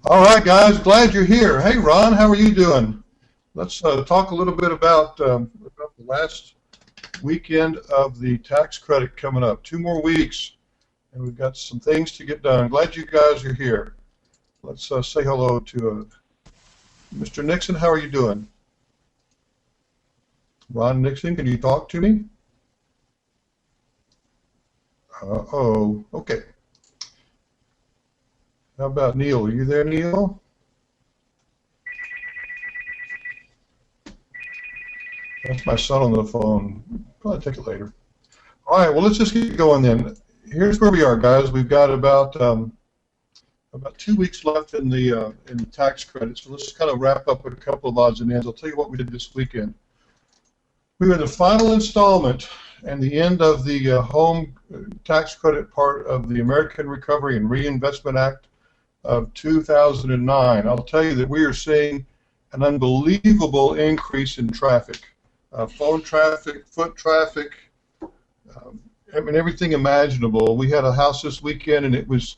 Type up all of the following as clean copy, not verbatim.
All right, guys, glad you're here. Hey, Ron, how are you doing? Let's talk a little bit about the last weekend of the tax credit coming up. 2 more weeks, and we've got some things to get done. Glad you guys are here. Let's say hello to Mr. Nixon. How are you doing? Ron Nixon, can you talk to me? Uh-oh. Okay. How about Neil? Are you there, Neil? That's my son on the phone. Probably take it later. All right, well, let's just get going then. Here's where we are, guys. We've got about 2 weeks left in the tax credit, so let's kind of wrap up with a couple of odds and ends. I'll tell you what we did this weekend. We were in the final installment and the end of the home tax credit part of the American Recovery and Reinvestment Act of 2009. I'll tell you that we are seeing an unbelievable increase in traffic. Phone traffic, foot traffic, I mean everything imaginable. We had a house this weekend, and it was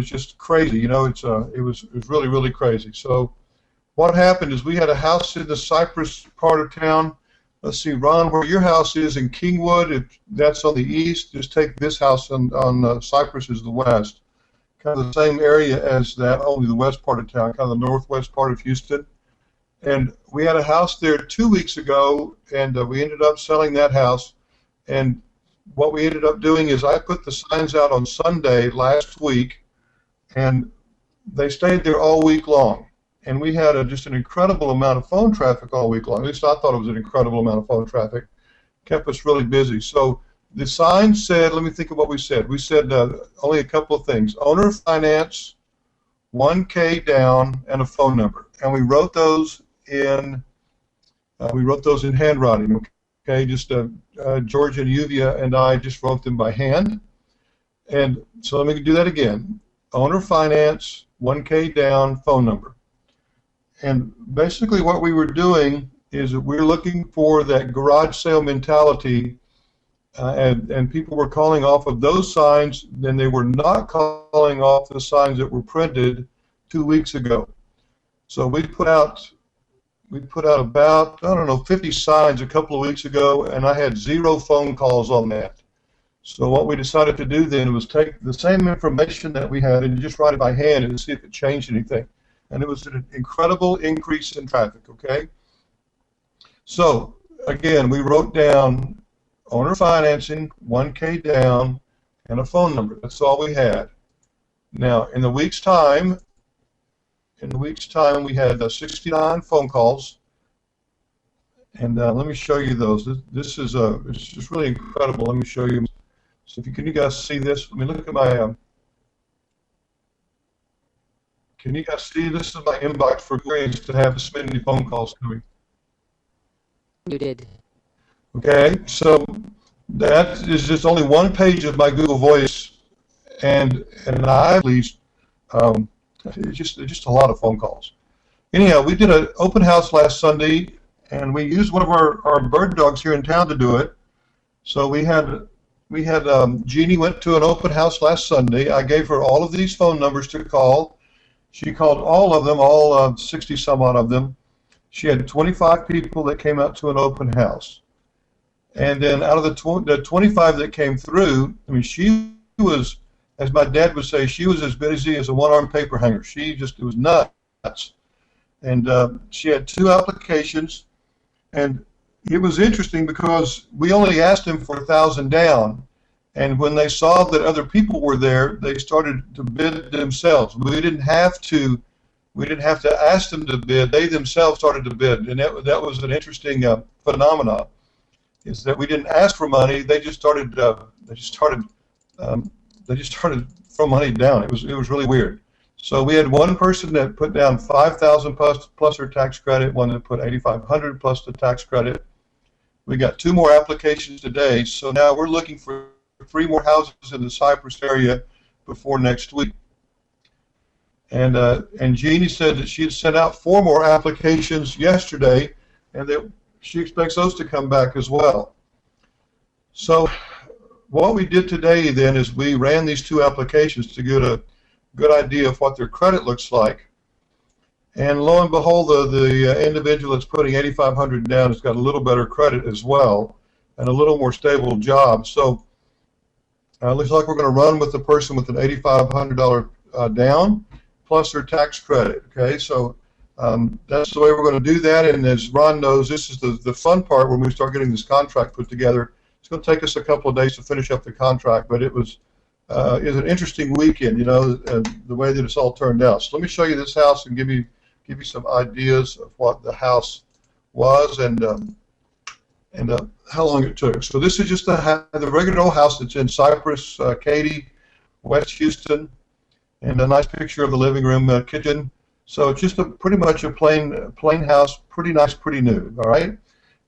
just crazy. You know, it was really crazy. So what happened is we had a house in the Cypress part of town. Let's see, Ron, where your house is in Kingwood, if that's on the east, just take this house on Cypress is the west. Kind of the same area as that, only the west part of town, kind of the northwest part of Houston. And we had a house there 2 weeks ago, and we ended up selling that house. And what we ended up doing is I put the signs out on Sunday last week, and they stayed there all week long. And we had just an incredible amount of phone traffic all week long. At least I thought it was an incredible amount of phone traffic. Kept us really busy. So the sign said, let me think of what we said. We said only a couple of things. Owner finance, 1K down, and a phone number. And we wrote those in handwriting. Okay, just George and Yuvia and I just wrote them by hand. And so let me do that again. Owner finance, 1K down, phone number. And basically what we were doing is that we're looking for that garage sale mentality, and people were calling off of those signs, then they were not calling off the signs that were printed 2 weeks ago. So we put out about, I don't know, 50 signs a couple of weeks ago, and I had 0 phone calls on that. So what we decided to do then was take the same information that we had and just write it by hand and see if it changed anything. And it was an incredible increase in traffic, okay? So, again, we wrote down owner financing, 1K down, and a phone number. That's all we had. Now, in the week's time, we had 69 phone calls, and let me show you those. This is it's just really incredible. Let me show you. So, if can you guys see this? Let me look at my. Can you guys see this is my inbox for experience to have this many phone calls coming? You did. Okay, so that is just only one page of my Google Voice, and I at least. It's just a lot of phone calls. Anyhow, we did an open house last Sunday, and we used one of our bird dogs here in town to do it. So we had Jeannie went to an open house last Sunday. I gave her all of these phone numbers to call. She called all of them, all 60 some odd of them. She had 25 people that came out to an open house. And then out of the 25 that came through, I mean, she was, as my dad would say, she was as busy as a one-armed paper hanger. It was nuts. And she had 2 applications, and it was interesting because we only asked them for 1,000 down, and when they saw that other people were there, they started to bid themselves. We didn't have to ask them to bid; they themselves started to bid, and that was an interesting phenomenon. Is that we didn't ask for money; they just started throwing money down. It was really weird. So we had one person that put down 5,000 plus her tax credit, one that put 8,500 plus the tax credit. We got 2 more applications today, so now we're looking for 3 more houses in the Cypress area before next week. And Jeannie said that she had sent out 4 more applications yesterday, and that she expects those to come back as well. So what we did today then is we ran these 2 applications to get a good idea of what their credit looks like. And lo and behold, the individual that's putting 8,500 down has got a little better credit as well and a little more stable job. So looks like we're going to run with the person with an $8,500 down plus their tax credit. Okay, so that's the way we're going to do that. And as Ron knows, this is the fun part when we start getting this contract put together. It's going to take us a couple of days to finish up the contract, but it was an interesting weekend, you know, the way that it's all turned out. So let me show you this house and give you some ideas of what the house was and how long it took. So this is just the regular old house that's in Cypress, Katy, West Houston, and a nice picture of the living room, kitchen. So it's just pretty much a plain house, pretty nice, pretty new, all right?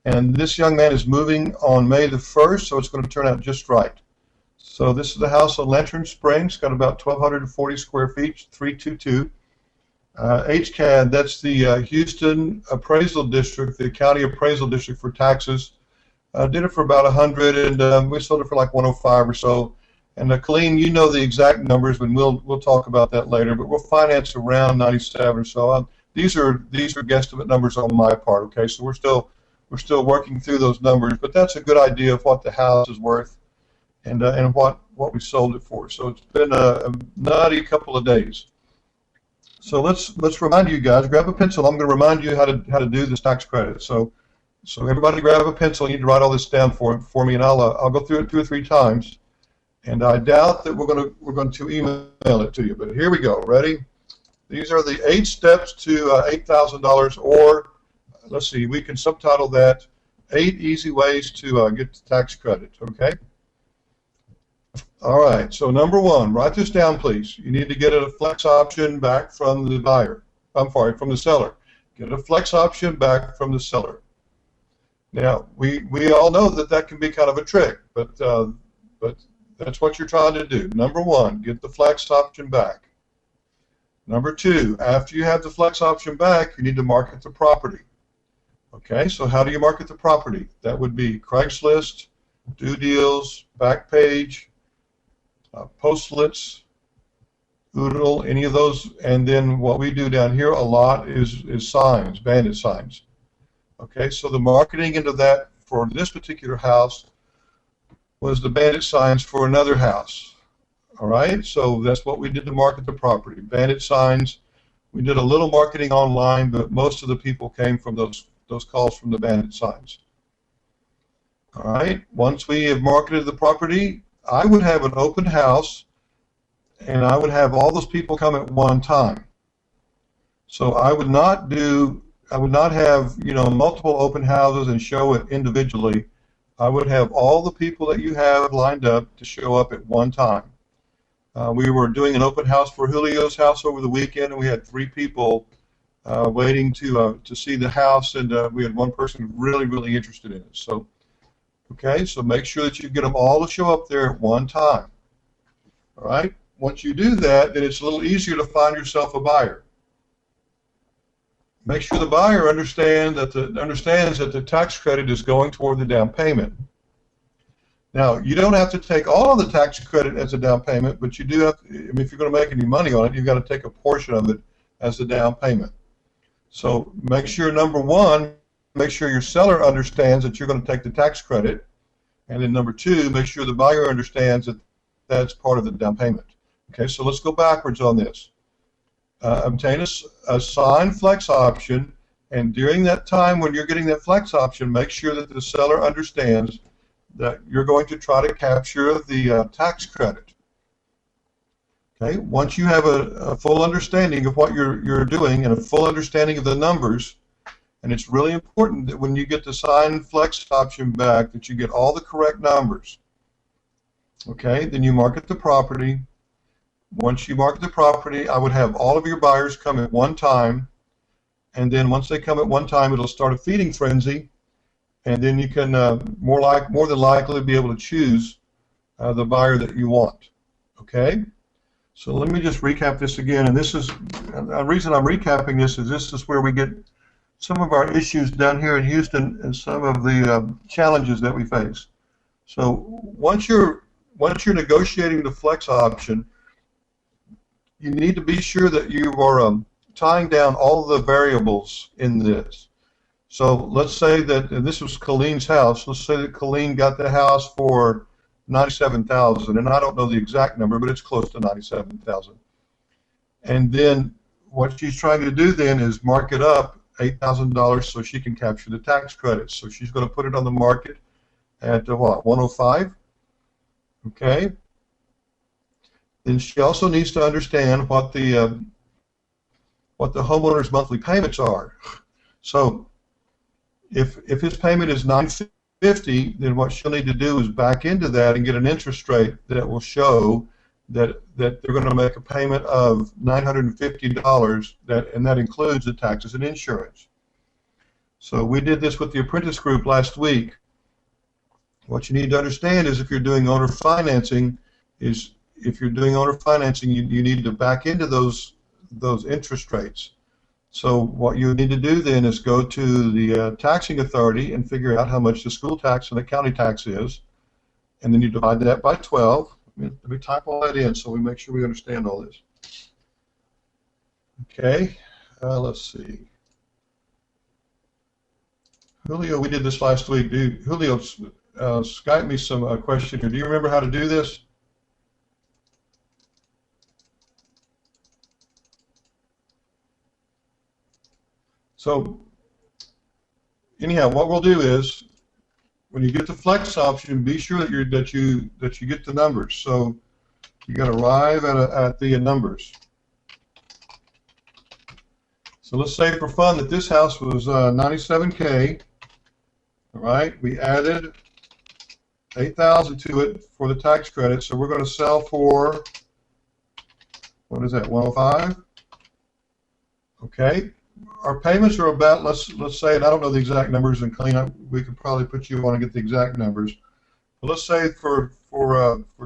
And this young man is moving on May the 1st, so it's going to turn out just right. So this is the house on Lantern Springs, got about 1,240 square feet, 322. HCAD, that's the Houston Appraisal District, the County Appraisal District for taxes. Did it for about 100, and we sold it for like 105 or so. And Colleen, you know the exact numbers, and we'll talk about that later. But we'll finance around 97 or so. These are guesstimate numbers on my part. Okay, so we're still working through those numbers, but that's a good idea of what the house is worth, and what we sold it for. So it's been a nutty couple of days. So let's remind you guys. Grab a pencil. I'm going to remind you how to do this tax credit. So everybody grab a pencil. You need to write all this down for me, and I'll go through it 2 or 3 times. And I doubt that we're going to email it to you. But here we go. Ready? These are the 8 steps to $8,000, or let's see, we can subtitle that 8 easy ways to get the tax credit. Okay. All right. So number 1, write this down, please. You need to get a flex option back from the buyer. I'm sorry, from the seller. Get a flex option back from the seller. Now we all know that can be kind of a trick, but that's what you're trying to do. Number 1, get the flex option back. Number 2, after you have the flex option back, you need to market the property. Okay, so how do you market the property? That would be Craigslist, Do Deals, Backpage, Postlets, Oodle, any of those. And then what we do down here a lot is signs, bandit signs. Okay, so the marketing into that for this particular house was the bandit signs for another house. All right, so that's what we did to market the property. Bandit signs. We did a little marketing online, but most of the people came from those calls from the bandit signs. All right, once we have marketed the property, I would have an open house, and I would have all those people come at one time. So I would not have, you know, multiple open houses and show it individually. I would have all the people that you have lined up to show up at one time. We were doing an open house for Julio's house over the weekend, and we had 3 people waiting to see the house, and we had 1 person really, really interested in it. So, okay, so make sure that you get them all to show up there at one time. All right. Once you do that, then it's a little easier to find yourself a buyer. Make sure the buyer understands that the tax credit is going toward the down payment. Now, you don't have to take all of the tax credit as a down payment, but you do have to, I mean, if you're going to make any money on it, you've got to take a portion of it as a down payment. So make sure, number 1, make sure your seller understands that you're going to take the tax credit, and then number 2, make sure the buyer understands that that's part of the down payment. Okay, so let's go backwards on this. Obtain a signed flex option, and during that time when you're getting that flex option, make sure that the seller understands that you're going to try to capture the tax credit. Okay, once you have a full understanding of what you're doing and a full understanding of the numbers, and it's really important that when you get the signed flex option back that you get all the correct numbers. Okay, then you market the property. Once you market the property, I would have all of your buyers come at one time, and then once they come at one time, it'll start a feeding frenzy, and then you can more than likely be able to choose the buyer that you want. Okay, so let me just recap this again, and this is the reason I'm recapping this is where we get some of our issues down here in Houston and some of the challenges that we face. So once you're negotiating the flex option, you need to be sure that you are tying down all the variables in this. So let's say that, and this was Colleen's house, let's say that Colleen got the house for $97,000, and I don't know the exact number, but it's close to $97,000. And then what she's trying to do then is mark it up $8,000 so she can capture the tax credits. So she's going to put it on the market at what, 105? Okay. Then she also needs to understand what the homeowner's monthly payments are. So if his payment is $950, then what she'll need to do is back into that and get an interest rate that will show that they're going to make a payment of $950, and that includes the taxes and insurance. So we did this with the apprentice group last week. What you need to understand is if you're doing owner financing, you need to back into those interest rates. So what you need to do then is go to the taxing authority and figure out how much the school tax and the county tax is, and then you divide that by 12. Let me type all that in so we make sure we understand all this. Okay, let's see. Julio, we did this last week. Julio, Skype me some question here. Do you remember how to do this? So anyhow, what we'll do is, when you get the flex option, be sure that you get the numbers. So you got to arrive at the numbers. So let's say for fun that this house was $97K. All right, we added $8,000 to it for the tax credit. So we're going to sell for, what is that, 105? Okay. Our payments are about, let's say, and I don't know the exact numbers, and clean up, we could probably put you on and get the exact numbers. But let's say for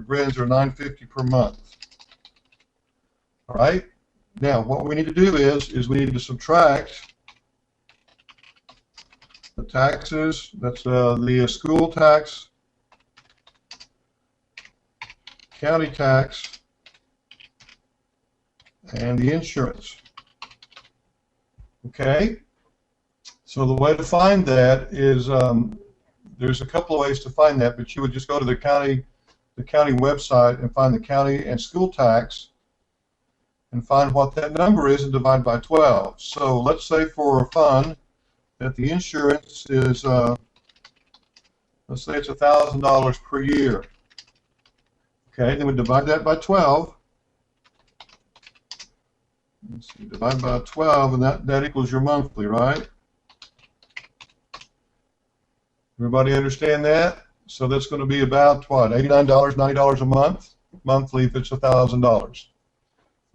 grins are $950 per month. All right. Now what we need to do is we need to subtract the taxes. That's the school tax, county tax, and the insurance. Okay, so the way to find that is there's a couple of ways to find that, but you would just go to the county website and find the county and school tax and find what that number is and divide by 12. So let's say for fun that the insurance is let's say it's $1,000 per year. Okay, then we divide that by 12. Let's see, divide by 12, and that equals your monthly, right? Everybody understand that? So that's going to be about, what, $89, $90 a month? Monthly if it's $1,000.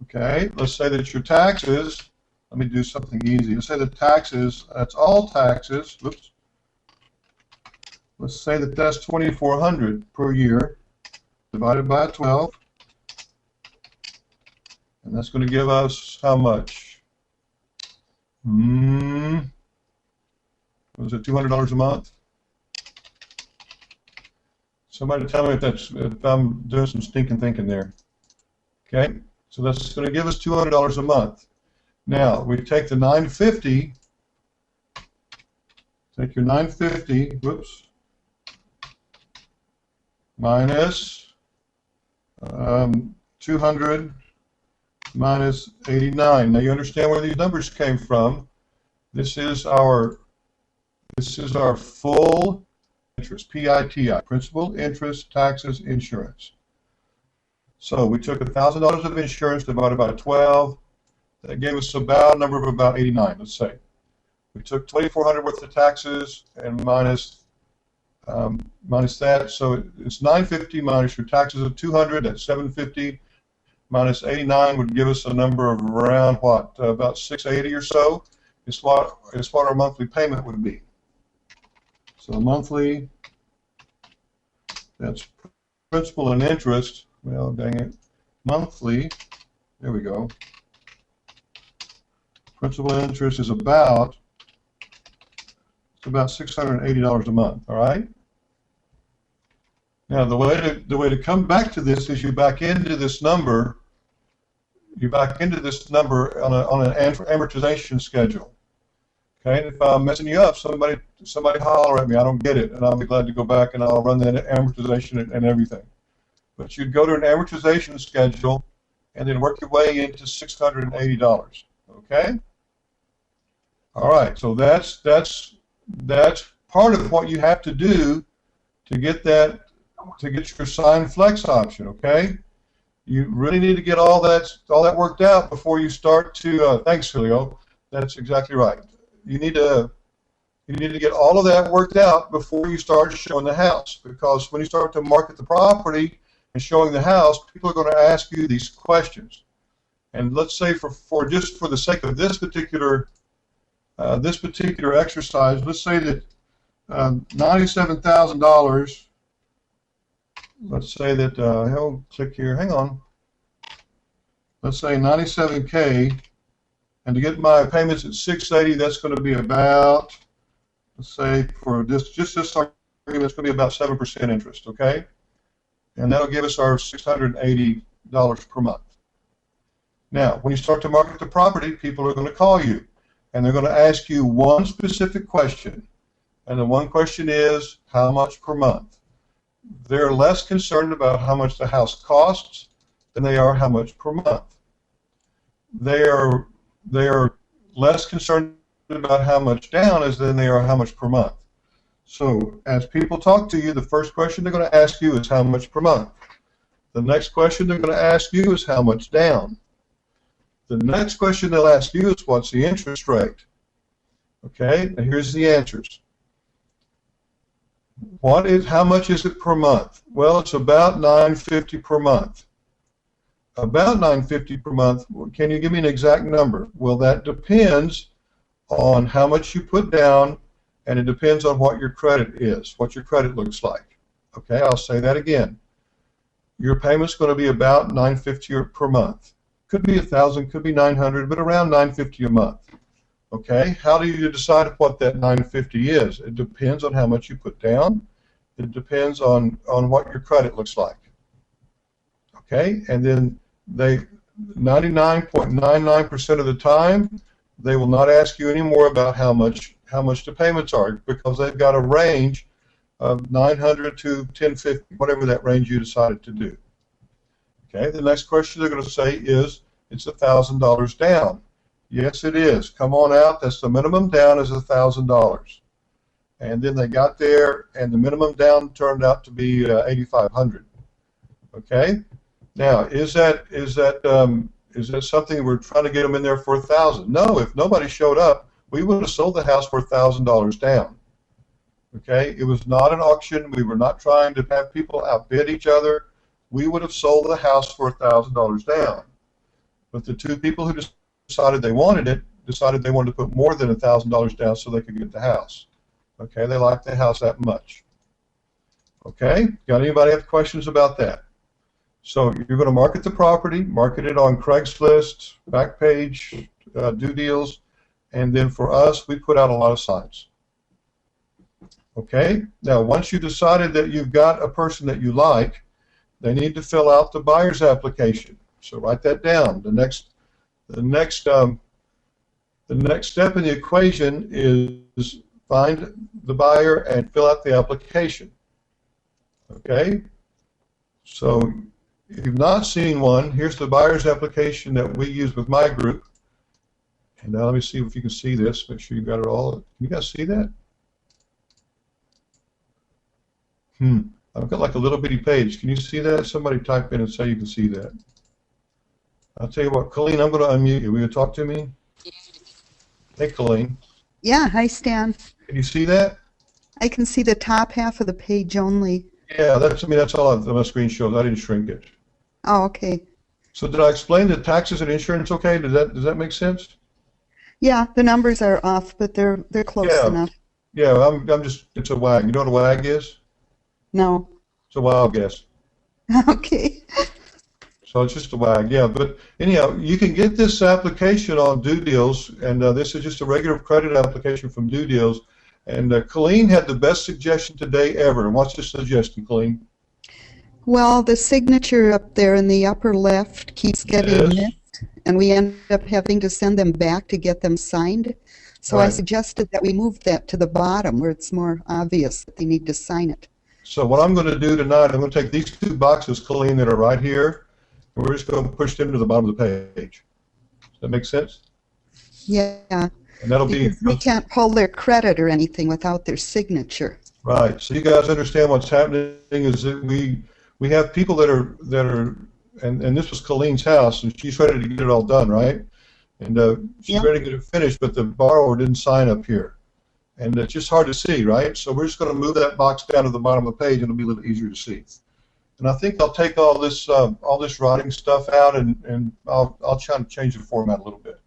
Okay, let's say that your taxes, let me do something easy. Let's say the taxes, that's all taxes, whoops. Let's say that that's $2,400 per year, divided by 12. And that's going to give us how much? Was it $200 a month? Somebody tell me if I'm doing some stinking thinking there. Okay, so that's going to give us $200 a month. Now we take the $950. Take your $950. Whoops. Minus 200. Minus 89. Now you understand where these numbers came from. This is our full interest, PITI, principal, interest, taxes, insurance. So we took $1,000 of insurance divided by 12. That gave us about a number of about 89. Let's say we took $2,400 worth of taxes and minus that. So it's $950 minus your taxes of $200. That's $750. Minus 89 would give us a number of around what, about $680 or so. Is what our monthly payment would be. So monthly, that's principal and interest. Well, dang it, monthly. There we go. Principal and interest is about $680 a month. All right. Now the way to come back to this is you back into this number you back into this number on an amortization schedule. Okay, and if I'm messing you up, somebody holler at me. I don't get it, and I'll be glad to go back and I'll run that amortization and everything. But you'd go to an amortization schedule and then work your way into $680. Okay. All right. So that's part of what you have to do to get your sign flex option. Okay. You really need to get all that worked out before you start to. Thanks, Julio. That's exactly right. You need to get all of that worked out before you start showing the house, because when you start to market the property and showing the house, people are going to ask you these questions. And let's say for just for the sake of this particular exercise, let's say that $97,000. Let's say that click here. Hang on. Let's say 97K. And to get my payments at $680, that's going to be about, let's say, for just this argument, it's going to be about 7% interest, okay? And that'll give us our $680 per month. Now, when you start to market the property, people are going to call you, and they're going to ask you one specific question. And the one question is, how much per month? They're less concerned about how much the house costs than they are how much per month. They are less concerned about how much down as than they are how much per month. So as people talk to you, the first question they're going to ask you is how much per month. The next question they're going to ask you is how much down. The next question they'll ask you is what's the interest rate. Okay, and here's the answers. How much is it per month? Well, it's about $950 per month. About $950 per month. Can you give me an exact number? Well, that depends on how much you put down, and it depends on what your credit is, what your credit looks like. Okay, I'll say that again. Your payment's going to be about $950 per month. Could be $1,000, could be $900, but around $950 a month. Okay, how do you decide what that $950 is? It depends on how much you put down. It depends on what your credit looks like. Okay, and then 99.99% of the time, they will not ask you any more about how much the payments are, because they've got a range of $900 to $1,050, whatever that range you decided to do. Okay, the next question they're going to say is, it's $1,000 down. Yes, it is. Come on out. That's the minimum down is $1,000. And then they got there, and the minimum down turned out to be $8,500. Okay. Now, is that something we're trying to get them in there for $1,000? No. If nobody showed up, we would have sold the house for $1,000 down. Okay. It was not an auction. We were not trying to have people outbid each other. We would have sold the house for $1,000 down. But the two people who decided they wanted to put more than $1,000 down so they could get the house. Okay, they liked the house that much. Okay, got anybody have questions about that? So you're going to market the property, market it on Craigslist, Backpage, Do Deals, and then for us, we put out a lot of signs. Okay, now once you decided that you've got a person that you like, they need to fill out the buyer's application. So write that down. The next step in the equation is find the buyer and fill out the application. Okay? So if you've not seen one, here's the buyer's application that we use with my group. And now let me see if you can see this. Make sure you got it all. Can you guys see that? I've got like a little bitty page. Can you see that? Somebody type in and say you can see that. I'll tell you what, Colleen, I'm going to unmute you. Will you talk to me? Hey, Colleen. Yeah, hi, Stan. Can you see that? I can see the top half of the page only. Yeah, that's all my screen shows. I didn't shrink it. Oh, okay. So did I explain the taxes and insurance okay? Does that make sense? Yeah, the numbers are off, but they're close enough. Yeah, it's a WAG. You know what a WAG is? No. It's a wild guess. Okay. So it's just a WAG, yeah. But anyhow, you can get this application on Do Deals, and this is just a regular credit application from Do Deals. And Colleen had the best suggestion today ever. And what's the suggestion, Colleen? Well, the signature up there in the upper left keeps getting missed. and we end up having to send them back to get them signed. So I Right. suggested that we move that to the bottom where it's more obvious that they need to sign it. So what I'm going to do tonight, I'm going to take these two boxes, Colleen, that are right here, and we're just going to push them to the bottom of the page. Does that make sense? Yeah, And that'll be because we can't pull their credit or anything without their signature. right. So you guys understand what's happening is that we have people that are and this was Colleen's house, and she's ready to get it all done, right? And she's Yeah. ready to get it finished, but the borrower didn't sign up here. And it's just hard to see, right? So we're just going to move that box down to the bottom of the page, and it'll be a little easier to see. And I think I'll take all this writing stuff out, and I'll try to change the format a little bit,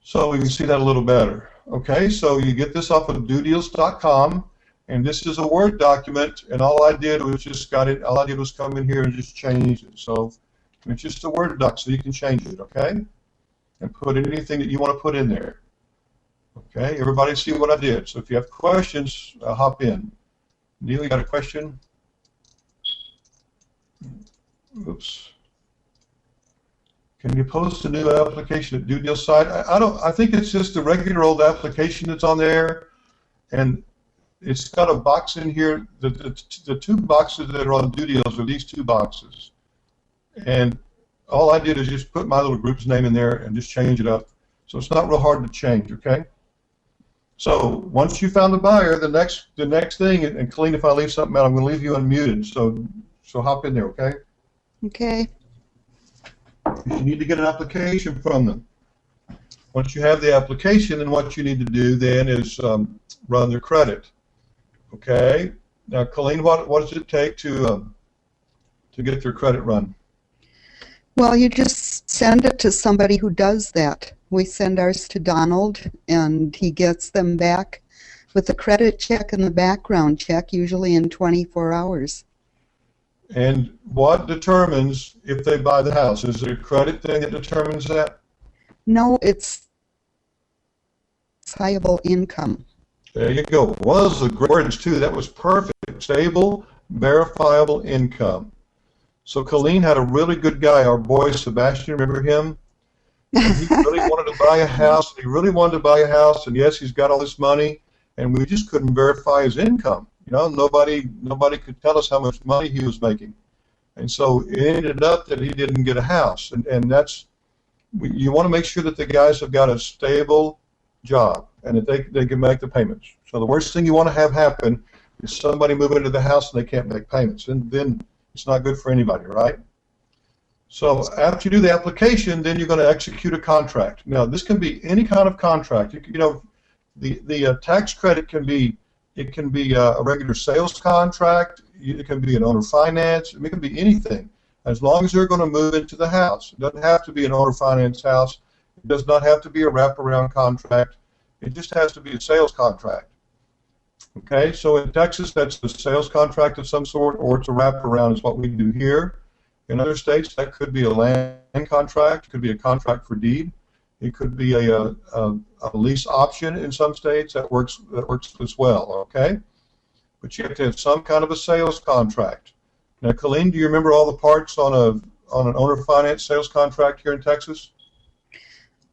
so we can see that a little better. Okay, so you get this off of dodeals.com, and this is a Word document, and all I did was all I did was come in here and just change it. So it's just a Word doc, so you can change it, okay? And put anything that you want to put in there. Okay, everybody see what I did. So if you have questions, hop in. Neil, you got a question? Oops. Can you post a new application at Due Deal site? I think it's just a regular old application that's on there, and it's got a box in here. The two boxes that are on Due Deals are these two boxes, and all I did is just put my little group's name in there and just change it up. So it's not real hard to change. Okay. So once you found a buyer, the next thing, and Colleen, if I leave something out, I'm going to leave you unmuted. So hop in there. Okay. Okay. You need to get an application from them. Once you have the application, then what you need to do then is run their credit. Okay. Now, Colleen, what does it take to get their credit run? Well, you just send it to somebody who does that. We send ours to Donald, and he gets them back with a credit check and the background check, usually in 24 hours. And what determines if they buy the house? Is it a credit thing that determines that? No, it's viable income. There you go. One of the great words, too. That was perfect. Stable, verifiable income. So Colleen had a really good guy, our boy Sebastian, remember him? And he really wanted to buy a house, and he really wanted to buy a house, and yes, he's got all this money, and we just couldn't verify his income. You know, nobody could tell us how much money he was making. And so it ended up that he didn't get a house, and that's, you want to make sure that the guys have got a stable job and that they can make the payments. So the worst thing you want to have happen is somebody move into the house and they can't make payments, and then it's not good for anybody, right? So after you do the application, then you're going to execute a contract. Now, this can be any kind of contract. You know, the tax credit can be, it can be a regular sales contract. It can be an owner finance. It can be anything, as long as they're going to move into the house. It doesn't have to be an owner finance house. It does not have to be a wraparound contract. It just has to be a sales contract. Okay, so in Texas, that's a sales contract of some sort, or it's a wraparound is what we do here. In other states, that could be a land contract. It could be a contract for deed. It could be a lease option in some states. That works as well, okay? But you have to have some kind of a sales contract. Now, Colleen, do you remember all the parts on an owner finance sales contract here in Texas?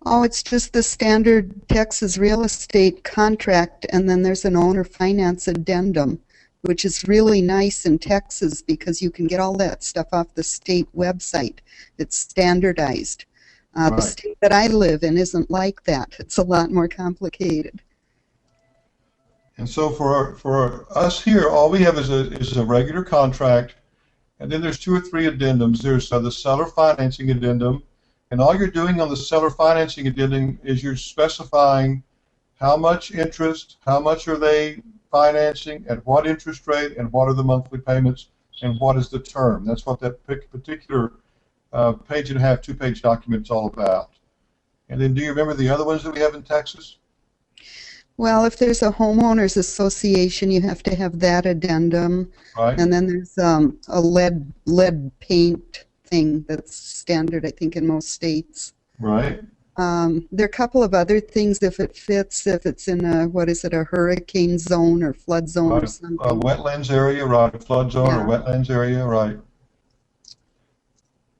Oh, it's just the standard Texas real estate contract, and then there's an owner finance addendum, which is really nice in Texas because you can get all that stuff off the state website. It's standardized. The Right. state that I live in isn't like that. It's a lot more complicated. And so for us here, all we have is a regular contract, and then there's 2 or 3 addendums. There's the seller financing addendum, and all you're doing on the seller financing addendum is you're specifying how much interest, how much are they financing, at what interest rate, and what are the monthly payments, and what is the term. That's what that particular page and a half, 2-page document is all about. And then do you remember the other ones that we have in Texas? Well, if there's a homeowners association, you have to have that addendum. Right. And then there's a lead paint thing that's standard, I think, in most states. Right. There are a couple of other things if it fits, if it's in a, what is it, a hurricane zone or flood zone Right. or something. A wetlands area, right? A flood zone or Yeah. wetlands area, right?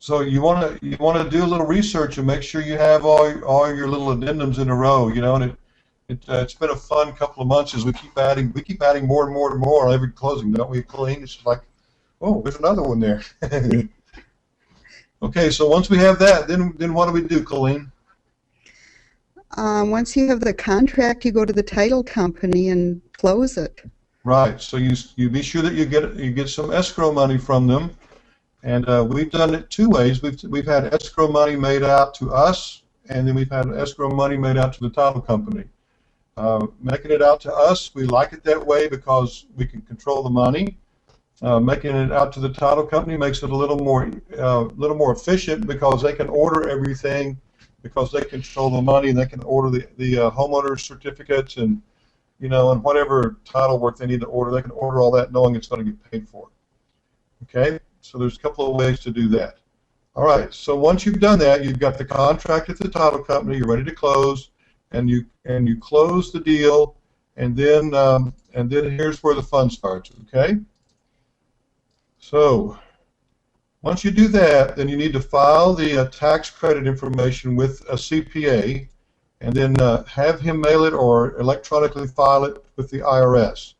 So you want to do a little research and make sure you have all your little addendums in a row, and it's been a fun couple of months as we keep adding more and more and more on every closing, don't we, Colleen? It's like, oh, there's another one there. Okay, so once we have that, then what do we do, Colleen? Once you have the contract, you go to the title company and close it. Right. So you be sure that you get some escrow money from them, and we've done it two ways. We've had escrow money made out to us, and then we've had escrow money made out to the title company. Making it out to us, we like it that way because we can control the money. Making it out to the title company makes it a little more efficient because they can order everything, because they control the money, and they can order the homeowner's certificates and and whatever title work they need to order. They can order all that knowing it's going to get paid for. Okay, so there's a couple of ways to do that. All right, so once you've done that, you've got the contract at the title company, you're ready to close, and you close the deal, and then here's where the fun starts. Okay. So once you do that, then you need to file the tax credit information with a CPA, and then have him mail it or electronically file it with the IRS.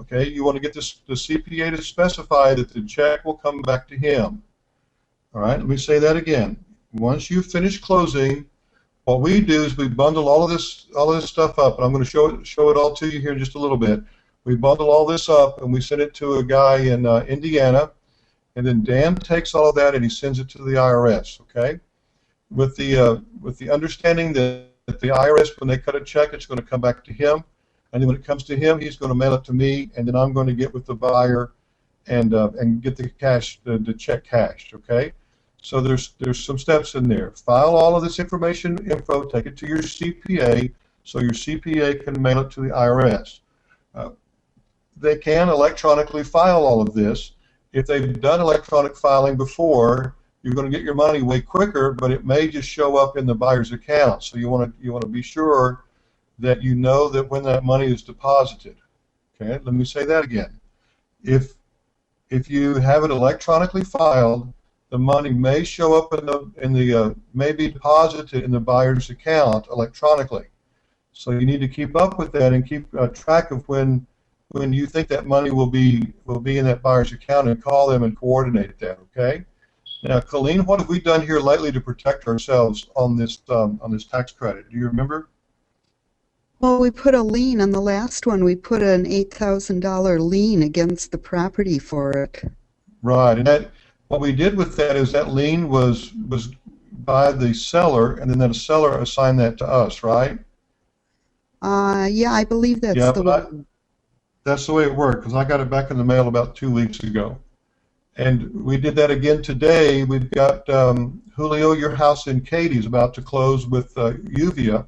Okay, you want to get the CPA to specify that the check will come back to him. All right, let me say that again. Once you finish closing, what we do is we bundle all of this stuff up, and I'm going to show it all to you here in just a little bit. We bundle all this up and we send it to a guy in Indiana, and then Dan takes all of that and he sends it to the IRS. Okay, with the understanding that the IRS, when they cut a check, it's going to come back to him, and then when it comes to him, he's going to mail it to me, and then I'm going to get with the buyer and get the check cashed. Okay, so there's some steps in there. File all of this info, take it to your CPA, so your CPA can mail it to the IRS. They can electronically file all of this. If they've done electronic filing before, you're going to get your money way quicker, but it may just show up in the buyer's account. So you want to be sure that you know that when that money is deposited. Okay, let me say that again. If you have it electronically filed, the money may show up may be deposited in the buyer's account electronically. So you need to keep up with that and keep track of when you think that money will be in that buyer's account, and call them and coordinate that. Okay. Now, Colleen, what have we done here lately to protect ourselves on this tax credit? Do you remember? Well, we put a lien on the last one. We put an $8,000 lien against the property for it. Right, and what we did with that is that lien was by the seller, and then the seller assigned that to us, right? Yeah, I believe that's the way. That's the way it worked, because I got it back in the mail about 2 weeks ago. And we did that again today. We've got Julio, your house in Katy is about to close with Uvia,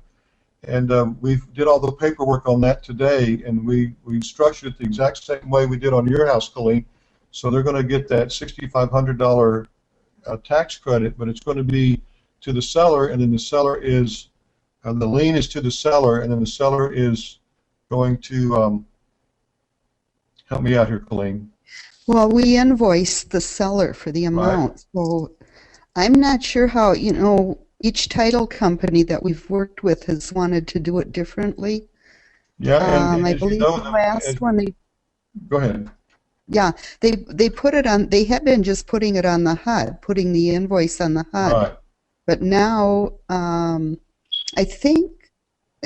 and we did all the paperwork on that today, and we structured it the exact same way we did on your house, Colleen. So they're going to get that $6,500 tax credit, but it's going to be to the seller, and then the seller is the lien is to the seller, and then the seller is going to help me out here, Colleen. Well, we invoice the seller for the amount, right. So I'm not sure how, each title company that we've worked with has wanted to do it differently. Yeah, and I believe the last one they... Go ahead. Yeah, they put it on, they had been just putting it on the HUD, putting the invoice on the HUD. Right. But now, I think,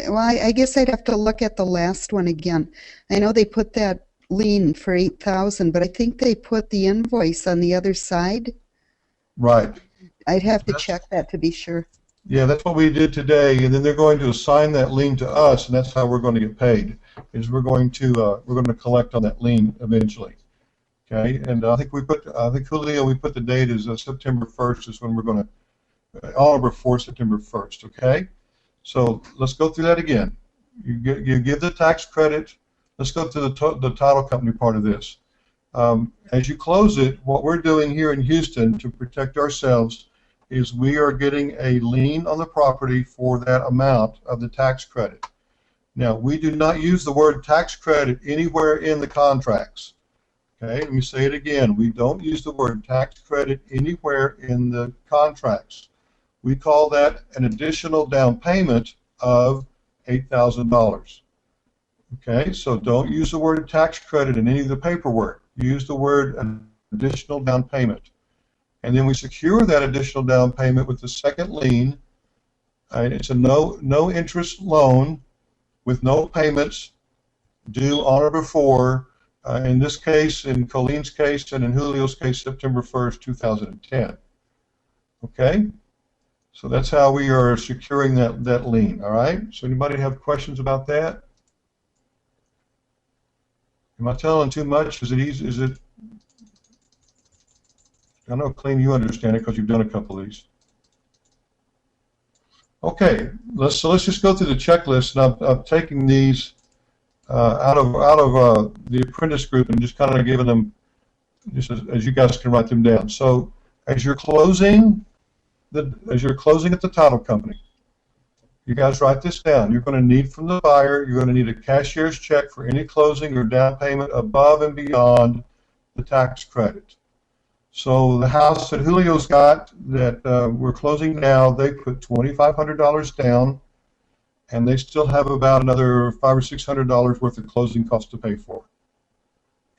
well, I guess I'd have to look at the last one again. I know they put that lien for $8,000, but I think they put the invoice on the other side. Right. I'd have to check that to be sure. Yeah, that's what we did today, and then they're going to assign that lien to us, and that's how we're going to get paid. Is we're going to collect on that lien eventually. Okay, and I think Julio, we put the date as September 1st is when we're going to all before September 1st. Okay, so let's go through that again. You give the tax credit. Let's go to the title company part of this. As you close it, what we're doing here in Houston to protect ourselves is we are getting a lien on the property for that amount of the tax credit. Now, we do not use the word tax credit anywhere in the contracts. Okay, let me say it again. We don't use the word tax credit anywhere in the contracts. We call that an additional down payment of $8,000. Okay, so don't use the word tax credit in any of the paperwork. Use the word an additional down payment. And then we secure that additional down payment with the second lien. It's a no interest loan with no payments due on or before, in this case, in Colleen's case, and in Julio's case, September 1st, 2010. Okay? So that's how we are securing that lien, all right? So anybody have questions about that? Am I telling too much? Is it easy? Is it? I know, Colleen, you understand it because you've done a couple of these. Okay, let's just go through the checklist, and I'm taking these out of the apprentice group and just kind of giving them, just as you guys can write them down. So as you're closing at the title company, you guys write this down. You're going to need from the buyer, you're going to need a cashier's check for any closing or down payment above and beyond the tax credit. So the house that Julio's got that we're closing now, they put $2,500 down, and they still have about another $500 or $600 worth of closing costs to pay for.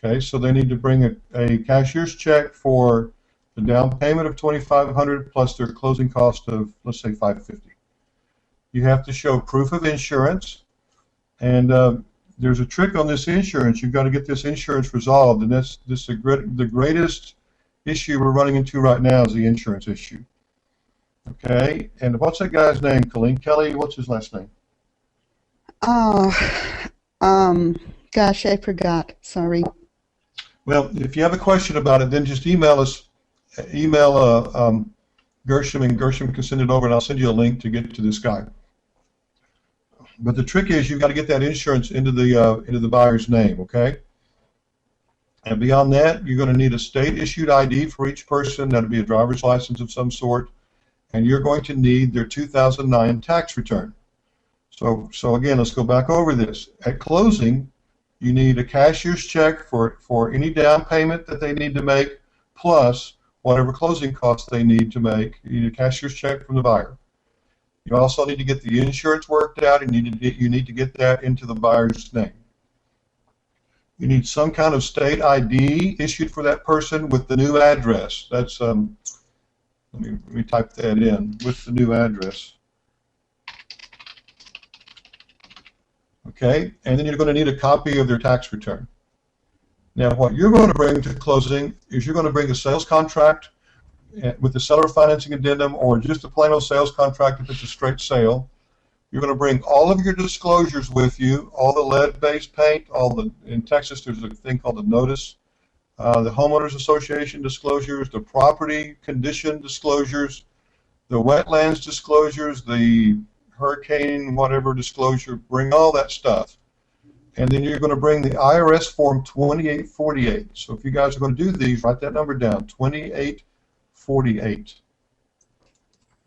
Okay, so they need to bring a cashier's check for the down payment of $2,500 plus their closing cost of, let's say, $550. You have to show proof of insurance, and there's a trick on this insurance. You've got to get this insurance resolved, and that's the greatest issue we're running into right now is the insurance issue. Okay, and what's that guy's name, Colleen? Kelly, what's his last name? Oh, gosh, I forgot. Sorry. Well, if you have a question about it, then just email us. Email Gershom, and Gershom can send it over, and I'll send you a link to get to this guy. But the trick is you've got to get that insurance into the buyer's name, okay? And beyond that, you're going to need a state-issued ID for each person. That'll be a driver's license of some sort, and you're going to need their 2009 tax return. So again, let's go back over this. At closing, you need a cashier's check for any down payment that they need to make, plus whatever closing costs they need to make. You need a cashier's check from the buyer. You also need to get the insurance worked out, and you need to get that into the buyer's name. You need some kind of state ID issued for that person with the new address. That's let me type that in with the new address. Okay, and then you're going to need a copy of their tax return. Now, what you're going to bring to closing is you're going to bring a sales contract with the seller financing addendum, or just a plain old sales contract if it's a straight sale. You're going to bring all of your disclosures with you, all the lead-based paint, in Texas there's a thing called a notice, the homeowners association disclosures, the property condition disclosures, the wetlands disclosures, the hurricane whatever disclosure. Bring all that stuff. And then you're going to bring the IRS form 2848. So if you guys are going to do these, write that number down, 2848.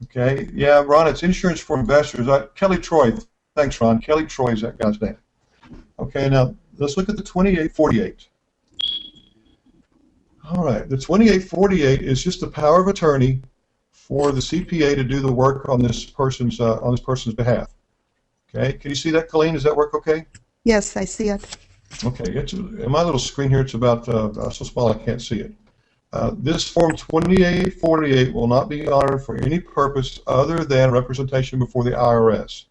Okay, yeah, Ron, it's insurance for investors. Kelly Troy, thanks, Ron. Kelly Troy is that guy's name. Okay, now let's look at the 2848. All right, the 2848 is just the power of attorney for the CPA to do the work on this person's behalf. Okay, can you see that, Colleen? Does that work okay? Yes, I see it. Okay, in my little screen here, it's about so small I can't see it. This Form 2848 will not be honored for any purpose other than representation before the IRS.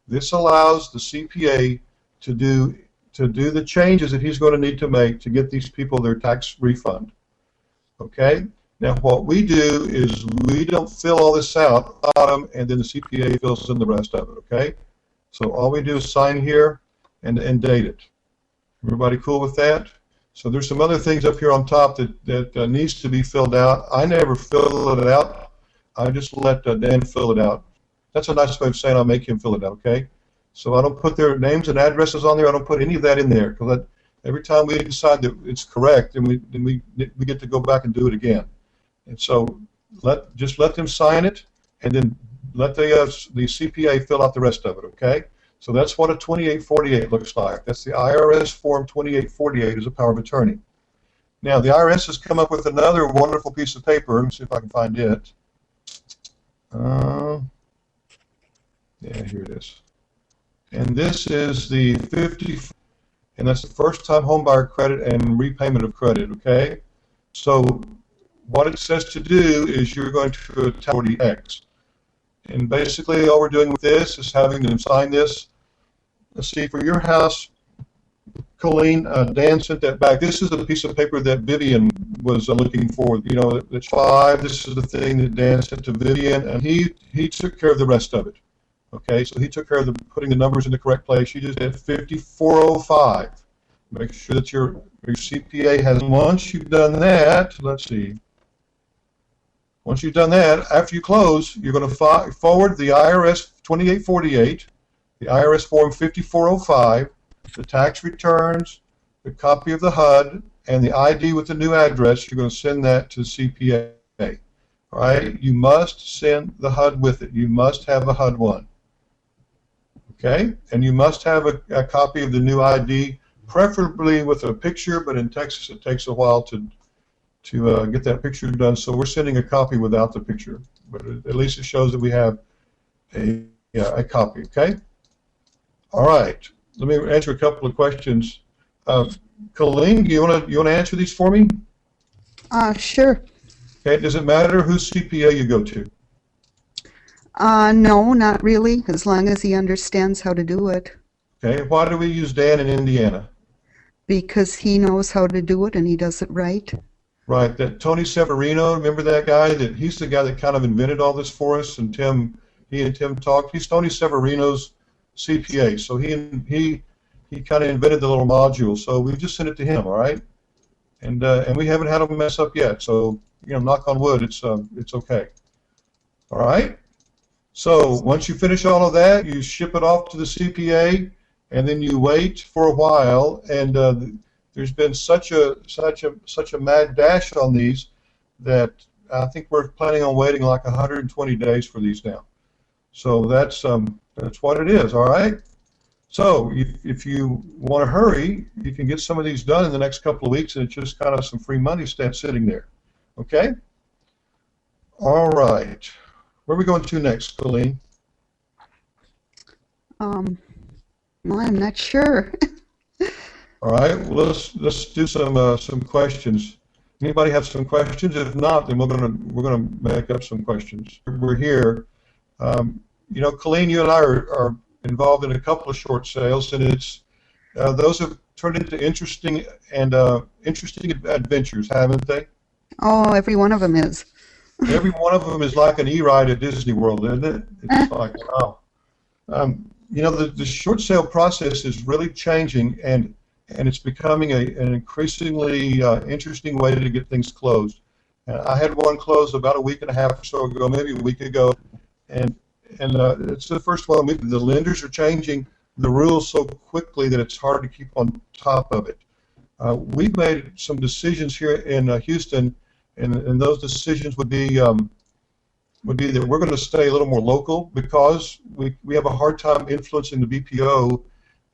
This allows the CPA to do the changes that he's going to need to make to get these people their tax refund. Okay? Now what we do is we don't fill all this out, bottom, and then the CPA fills in the rest of it. Okay? So all we do is sign here and date it. Everybody cool with that? So there's some other things up here on top that needs to be filled out. I never fill it out. I just let Dan fill it out. That's a nice way of saying I'll make him fill it out, okay? So I don't put their names and addresses on there. I don't put any of that in there, because every time we decide that it's correct, then we get to go back and do it again. And so just let them sign it, and then let the CPA fill out the rest of it, okay? So that's what a 2848 looks like. That's the IRS Form 2848 as a power of attorney. Now, the IRS has come up with another wonderful piece of paper. Let me see if I can find it. Yeah, here it is. And this is the 50, and that's the first-time homebuyer credit and repayment of credit, okay? So what it says to do is you're going to attach 40X. And basically all we're doing with this is having them sign this. Let's see, for your house, Colleen, Dan sent that back. This is the piece of paper that Vivian was looking for. You know, it's 5. This is the thing that Dan sent to Vivian, and he took care of the rest of it. Okay, so he took care of putting the numbers in the correct place. You just hit 5405. Make sure that your CPA has. Once you've done that, let's see. Once you've done that, after you close, you're going to forward the IRS 2848, the IRS form 5405, the tax returns, the copy of the HUD, and the ID with the new address. You're going to send that to the CPA. All right? You must send the HUD with it. You must have a HUD one. Okay? And you must have a copy of the new ID, preferably with a picture, but in Texas it takes a while to get that picture done. So we're sending a copy without the picture, but at least it shows that we have a copy. Okay? All right. Let me answer a couple of questions. Colleen, you want to answer these for me? Sure. Okay. Does it matter whose CPA you go to? No, not really, as long as he understands how to do it. Okay. Why do we use Dan in Indiana? Because he knows how to do it and he does it right. Right. That Tony Severino, remember that guy? He's the guy that kind of invented all this for us, and he and Tim talked. He's Tony Severino's CPA, so he kind of invented the little module. So we just sent it to him, all right? And we haven't had him mess up yet. So knock on wood, it's okay. All right. So once you finish all of that, you ship it off to the CPA, and then you wait for a while. And there's been such a mad dash on these that I think we're planning on waiting like 120 days for these now. So that's what it is. All right. So if you want to hurry, you can get some of these done in the next couple of weeks, and it's just kind of some free money sitting there. Okay. All right. Where are we going to next, Colleen? Well, I'm not sure. All right. Well, let's do some questions. Anybody have some questions? If not, then we're gonna make up some questions. We're here. Colleen, you and I are involved in a couple of short sales, and those have turned into interesting adventures, haven't they? Oh, every one of them is. Every one of them is like an e-ride at Disney World, isn't it? It's like, wow. The short sale process is really changing, and it's becoming an increasingly interesting way to get things closed. I had one closed about a week and a half or so ago, maybe a week ago, and it's the first one. The lenders are changing the rules so quickly that it's hard to keep on top of it. We've made some decisions here in Houston, and those decisions would be that we're going to stay a little more local because we have a hard time influencing the BPO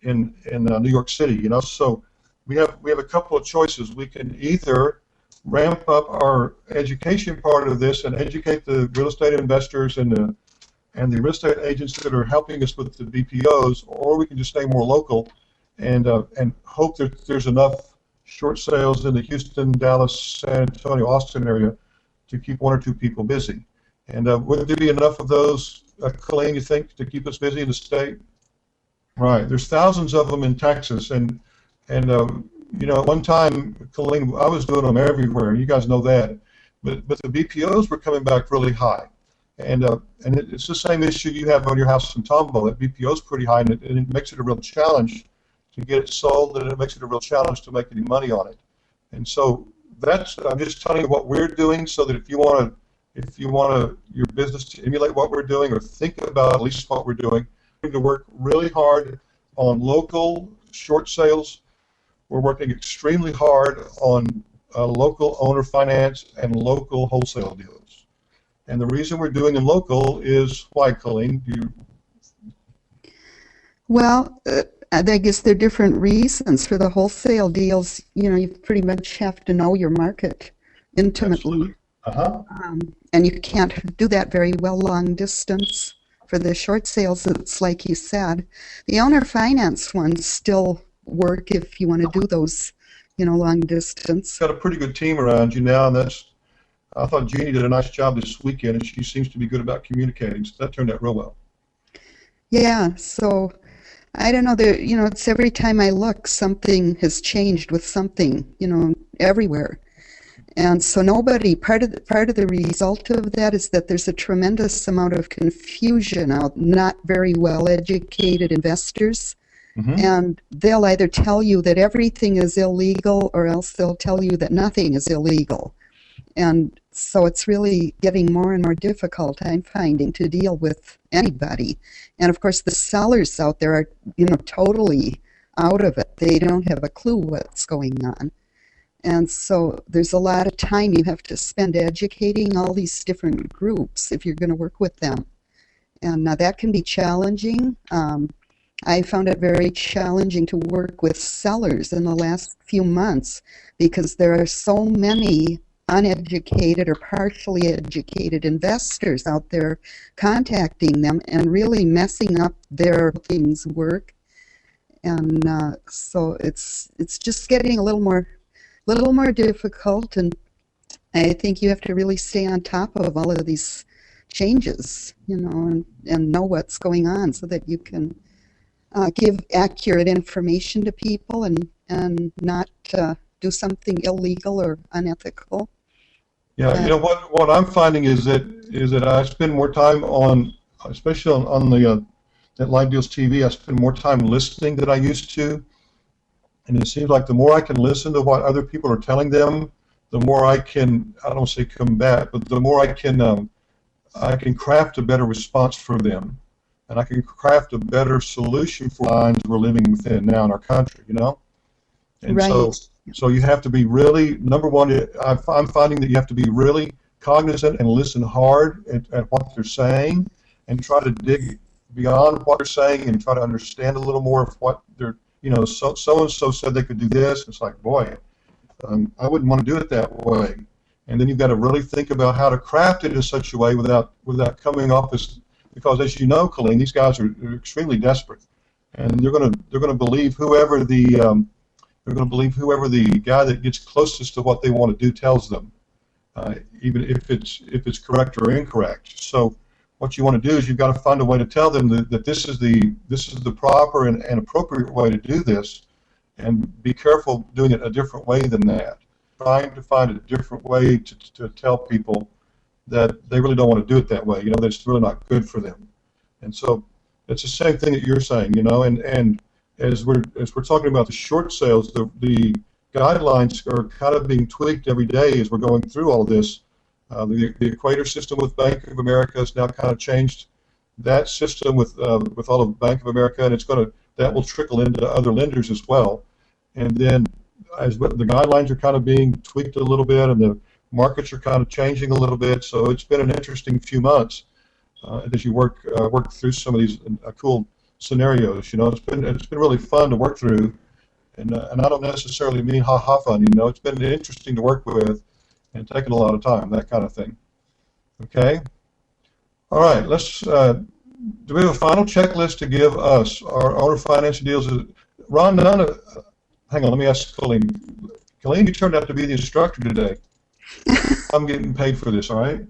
in New York City. So we have a couple of choices. We can either ramp up our education part of this and educate the real estate investors and the real estate agents that are helping us with the BPOs, or we can just stay more local and hope that there's enough short sales in the Houston, Dallas, San Antonio, Austin area to keep one or two people busy. And would there be enough of those, Colleen, you think, to keep us busy in the state? Right. There's thousands of them in Texas, and at one time, Colleen, I was doing them everywhere. You guys know that, but the BPOs were coming back really high. And it's the same issue you have on your house in Tomball. That BPO is pretty high, and it makes it a real challenge to get it sold, and it makes it a real challenge to make any money on it. And so I'm just telling you what we're doing, so that if you want your business to emulate what we're doing, or think about at least what we're doing, we're going to work really hard on local short sales. We're working extremely hard on local owner finance and local wholesale deals. And the reason we're doing them local is why, Colleen? Well, I guess there are different reasons for the wholesale deals. You pretty much have to know your market intimately. Absolutely. Uh-huh. And you can't do that very well long distance. For the short sales, it's like you said. The owner finance ones still work if you want to do those, long distance. Got a pretty good team around you now, and I thought Jeannie did a nice job this weekend, and she seems to be good about communicating, so that turned out real well. Yeah, so I don't know, it's every time I look, something has changed with something, everywhere. And so part of the result of that is that there's a tremendous amount of confusion out, not very well educated investors. Mm-hmm. And they'll either tell you that everything is illegal or else they'll tell you that nothing is illegal. And so it's really getting more and more difficult, I'm finding, to deal with anybody. And of course, the sellers out there are, totally out of it. They don't have a clue what's going on. And so there's a lot of time you have to spend educating all these different groups if you're going to work with them. And now that can be challenging. I found it very challenging to work with sellers in the last few months because there are so many uneducated or partially educated investors out there contacting them and really messing up their things work. And so it's just getting a little more difficult, and I think you have to really stay on top of all of these changes, and know what's going on so that you can give accurate information to people and not do something illegal or unethical. Yeah, what I'm finding is that I spend more time especially on the that Live Deals TV, I spend more time listening than I used to. And it seems like the more I can listen to what other people are telling them, the more I can, I don't say combat, but the more I can craft a better response for them. And I can craft a better solution for the lines we're living within now in our country, And right. So you have to be really, number one, I'm finding that you have to be really cognizant and listen hard at what they're saying and try to dig beyond what they're saying and try to understand a little more of what they're, so-and-so said they could do this. It's like, boy, I wouldn't want to do it that way. And then you've got to really think about how to craft it in such a way without coming off as, because as you know, Colleen, these guys are extremely desperate, and they're going to believe whoever the guy that gets closest to what they want to do tells them, even if it's correct or incorrect. So what you want to do is you've got to find a way to tell them that this is the proper and appropriate way to do this, and be careful doing it a different way than that. Trying to find a different way to tell people that they really don't want to do it that way. That it's really not good for them. And so it's the same thing that you're saying. And as we're talking about the short sales, the guidelines are kind of being tweaked every day as we're going through all of this. The Equator system with Bank of America has now kind of changed that system with all of Bank of America, and that will trickle into other lenders as well. And then as the guidelines are kind of being tweaked a little bit, and the markets are kind of changing a little bit, so it's been an interesting few months as you work through some of these cool scenarios. It's been really fun to work through, and I don't necessarily mean ha-ha fun. It's been interesting to work with and taking a lot of time, that kind of thing. Okay. All right. Let's. Do we have a final checklist to give us our owner financing deals? Ron, hang on. Let me ask Colleen. Colleen, you turned out to be the instructor today. I'm getting paid for this. All right.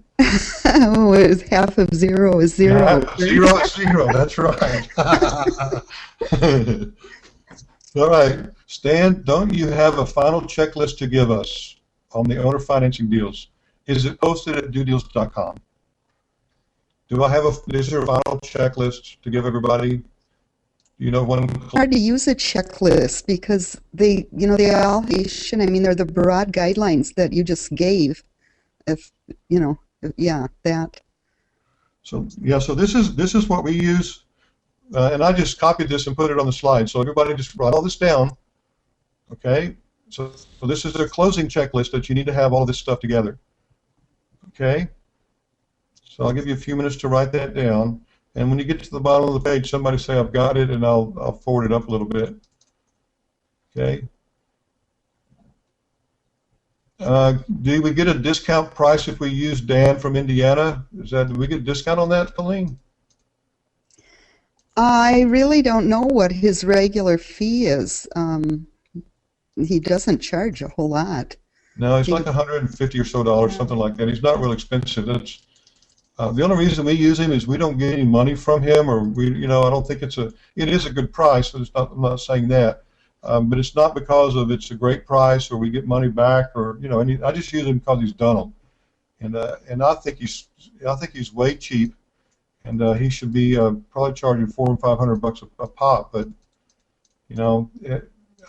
Oh, it was half of zero is zero. Yeah, zero is zero. That's right. All right. Stan, don't you have a final checklist to give us on the owner financing deals? Is it posted at dodeals.com? Is there a final checklist to give everybody? One? Hard to use a checklist because they all, they're the broad guidelines that you just gave. That. So this is what we use, and I just copied this and put it on the slide. So everybody just write all this down. Okay. So this is a closing checklist that you need to have all this stuff together. Okay. So I'll give you a few minutes to write that down. And when you get to the bottom of the page, somebody say, I've got it, and I'll forward it up a little bit. Okay. Do we get a discount price if we use Dan from Indiana? Do we get a discount on that, Colleen? I really don't know what his regular fee is. He doesn't charge a whole lot. No, it's like $150 or so, something like that. He's not real expensive. That's the only reason we use him is we don't get any money from him, or I don't think it is a good price. But I'm not saying that. But it's not because of it's a great price or we get money back, or I just use him because he's done them, and I think he's way cheap, and he should be probably charging $400 and $500 a pop. But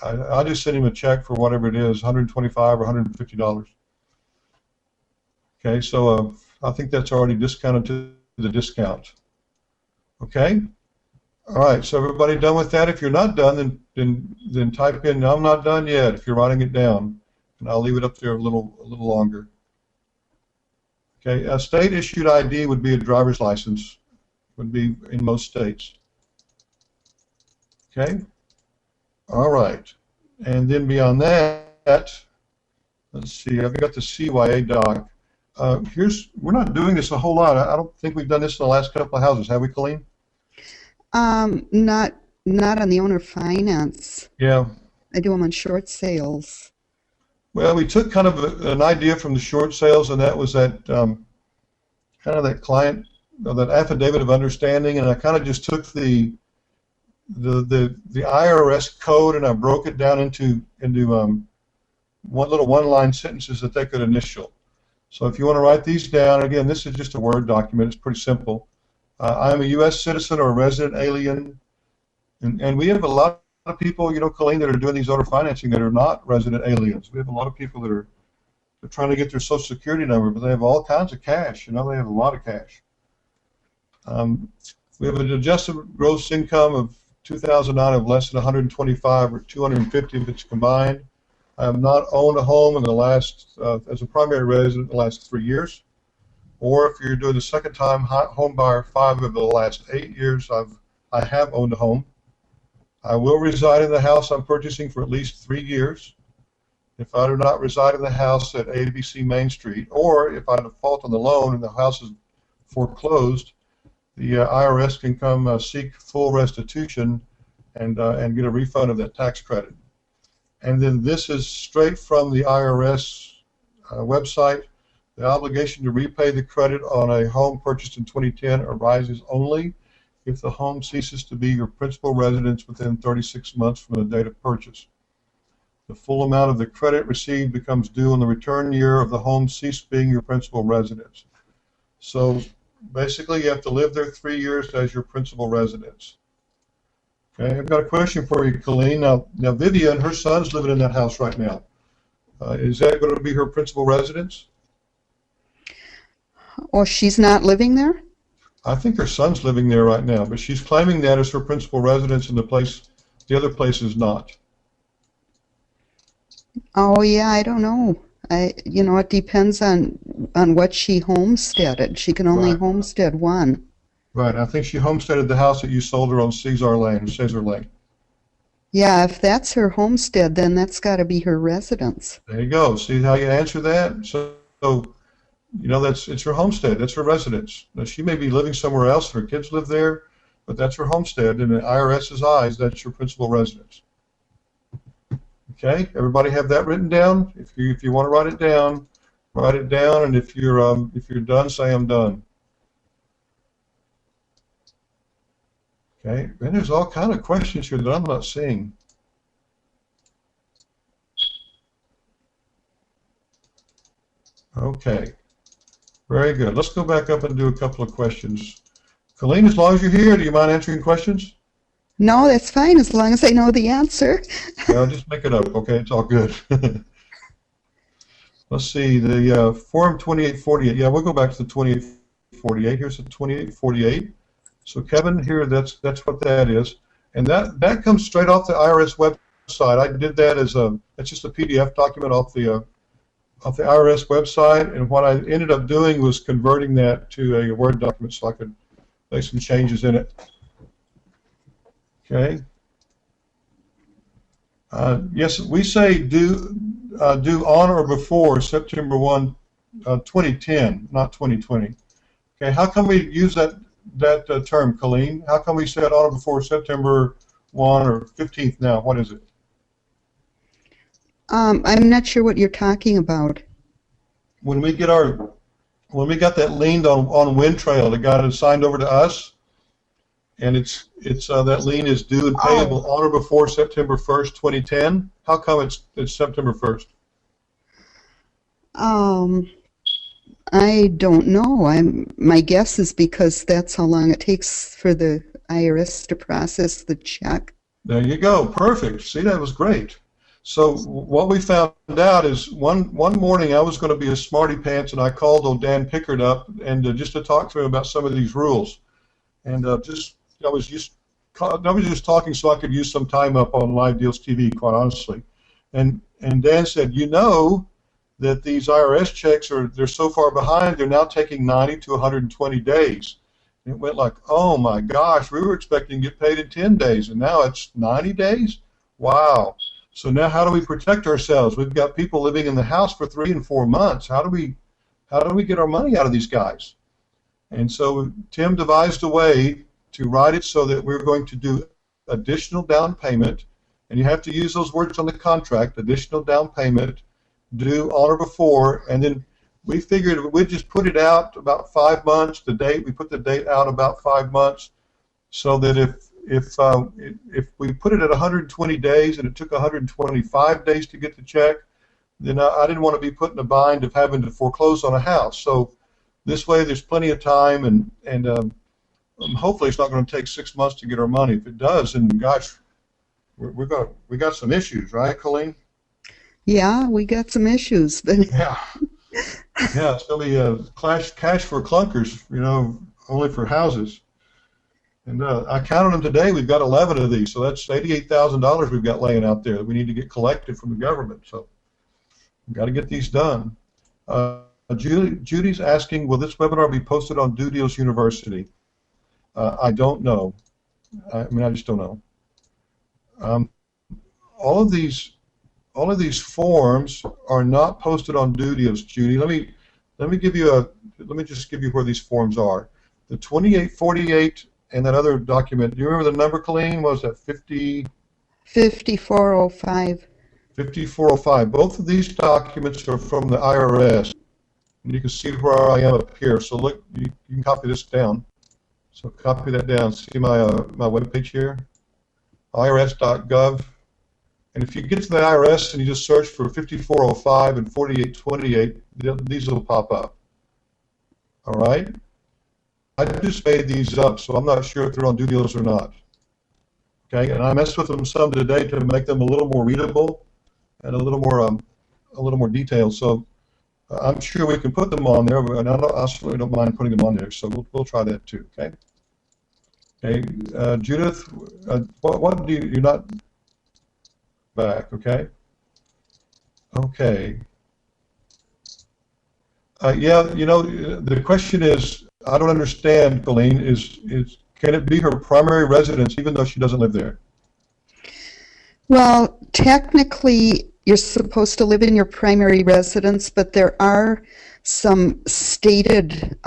I just send him a check for whatever it is, $125 or $150. Okay, so I think that's already discounted to the discount. Okay. All right, so everybody done with that? If you're not done, then type in "I'm not done yet" if you're writing it down, and I'll leave it up there a little longer. Okay, a state-issued ID would be a driver's license, would be in most states. Okay. All right, and then beyond that, let's see. I've got the CYA doc. We're not doing this a whole lot. I don't think we've done this in the last couple of houses, have we, Colleen? Not on the owner finance. Yeah. I do them on short sales. Well, we took kind of an idea from the short sales, and that was that kind of that client, that affidavit of understanding, and I kind of just took the IRS code and I broke it down into one-line sentences that they could initial. So if you want to write these down, again, this is just a Word document. It's pretty simple. I'm a U.S. citizen or a resident alien, and we have a lot of people, Colleen, that are doing these owner financing that are not resident aliens. We have a lot of people that are trying to get their Social Security number, but they have all kinds of cash. They have a lot of cash. We have an adjusted gross income of 2009 of less than 125 or 250 if it's combined. I have not owned a home in the last, as a primary resident, in the last 3 years. Or if you're doing the second time home buyer, 5 of the last 8 years, I have owned a home. I will reside in the house I'm purchasing for at least 3 years. If I do not reside in the house at ABC Main Street, or if I default on the loan and the house is foreclosed, the IRS can come seek full restitution and get a refund of that tax credit. And then this is straight from the IRS website. The obligation to repay the credit on a home purchased in 2010 arises only if the home ceases to be your principal residence within 36 months from the date of purchase. The full amount of the credit received becomes due in the return year of the home ceased being your principal residence. So basically you have to live there 3 years as your principal residence. Okay, I've got a question for you, Colleen. Now Vivian, her son's living in that house right now. Is that going to be her principal residence? Or she's not living there? I think her son's living there right now, but she's claiming that as her principal residence, and the other place is not. Oh yeah, I don't know. It depends on what she homesteaded. She can only homestead one. Right. I think she homesteaded the house that you sold her on Caesar Lane. Yeah, if that's her homestead, then that's got to be her residence. There you go. See how you answer that? So it's her homestead. That's her residence. Now, she may be living somewhere else. Her kids live there, but that's her homestead. In the IRS's eyes, that's your principal residence. Okay. Everybody have that written down? If you want to write it down, and if you're done, say I'm done. Okay, and there's all kind of questions here that I'm not seeing. Okay, very good. Let's go back up and do a couple of questions. Colleen, as long as you're here, do you mind answering questions? No, that's fine, as long as I know the answer. Well, just make it up, okay? It's all good. Let's see, the Form 2848. Yeah, we'll go back to the 2848. Here's the 2848. So Kevin, here, that's what that is, and that comes straight off the IRS website. I did that it's just a PDF document off the IRS website, and what I ended up doing was converting that to a Word document so I could make some changes in it. Okay. Yes, we say do on or before September 1, 2010, not 2020. Okay, how come we use that term, Colleen? How come we said on or before September 1 or 15th now? What is it? I'm not sure what you're talking about. When we got that lien on Wind Trail that got assigned over to us, and it's that lien is due and payable on or before September 1st, 2010. How come it's September 1st? I don't know. My guess is because that's how long it takes for the IRS to process the check. There you go. Perfect. See, that was great. So what we found out is one morning I was going to be a smarty pants, and I called old Dan Pickard up and just to talk to him about some of these rules, and I was just talking so I could use some time up on Live Deals TV, quite honestly, and Dan said, you know, that these IRS checks they're so far behind, they're now taking 90 to 120 days. And it went like, oh my gosh, we were expecting to get paid in 10 days, and now it's 90 days? Wow. So now how do we protect ourselves? We've got people living in the house for 3 and 4 months. How do we get our money out of these guys? And so Tim devised a way to write it so that we're going to do additional down payment, and you have to use those words on the contract, additional down payment, due on or before, and then we figured we'd just put it out about 5 months. We put the date out about 5 months, so that if we put it at 120 days and it took 125 days to get the check, then I didn't want to be put in a bind of having to foreclose on a house. So this way there's plenty of time, and hopefully it's not going to take 6 months to get our money. If it does, then gosh, we got some issues, right, Colleen? Yeah, we got some issues, but Yeah, it's going to be cash for clunkers, you know, only for houses. And I counted them today. We've got 11 of these, so that's $88,000 we've got laying out there that we need to get collected from the government. So we've got to get these done. Judy's asking, will this webinar be posted on Do Deals University? I don't know. I just don't know. All of these forms are not posted on Do Deals, Judy. Let me just give you where these forms are. The 2848 and that other document. Do you remember the number, Colleen? What was that 5405. 5405. Both of these documents are from the IRS. And you can see where I am up here. So look, you can copy this down. So copy that down. See my web page here, irs.gov. And if you get to the IRS and you just search for 5405 and 4828, these will pop up. All right? I just made these up, so I'm not sure if they're on Do Deals or not. Okay, and I messed with them some today to make them a little more readable and a little more detailed. So I'm sure we can put them on there, and I certainly don't mind putting them on there. So we'll try that too. Okay. Okay, Judith, what do you're not back? Okay. Okay. Yeah, you know, the question is, I don't understand, Colleen, is can it be her primary residence even though she doesn't live there? Well, technically, you're supposed to live in your primary residence, but there are some stated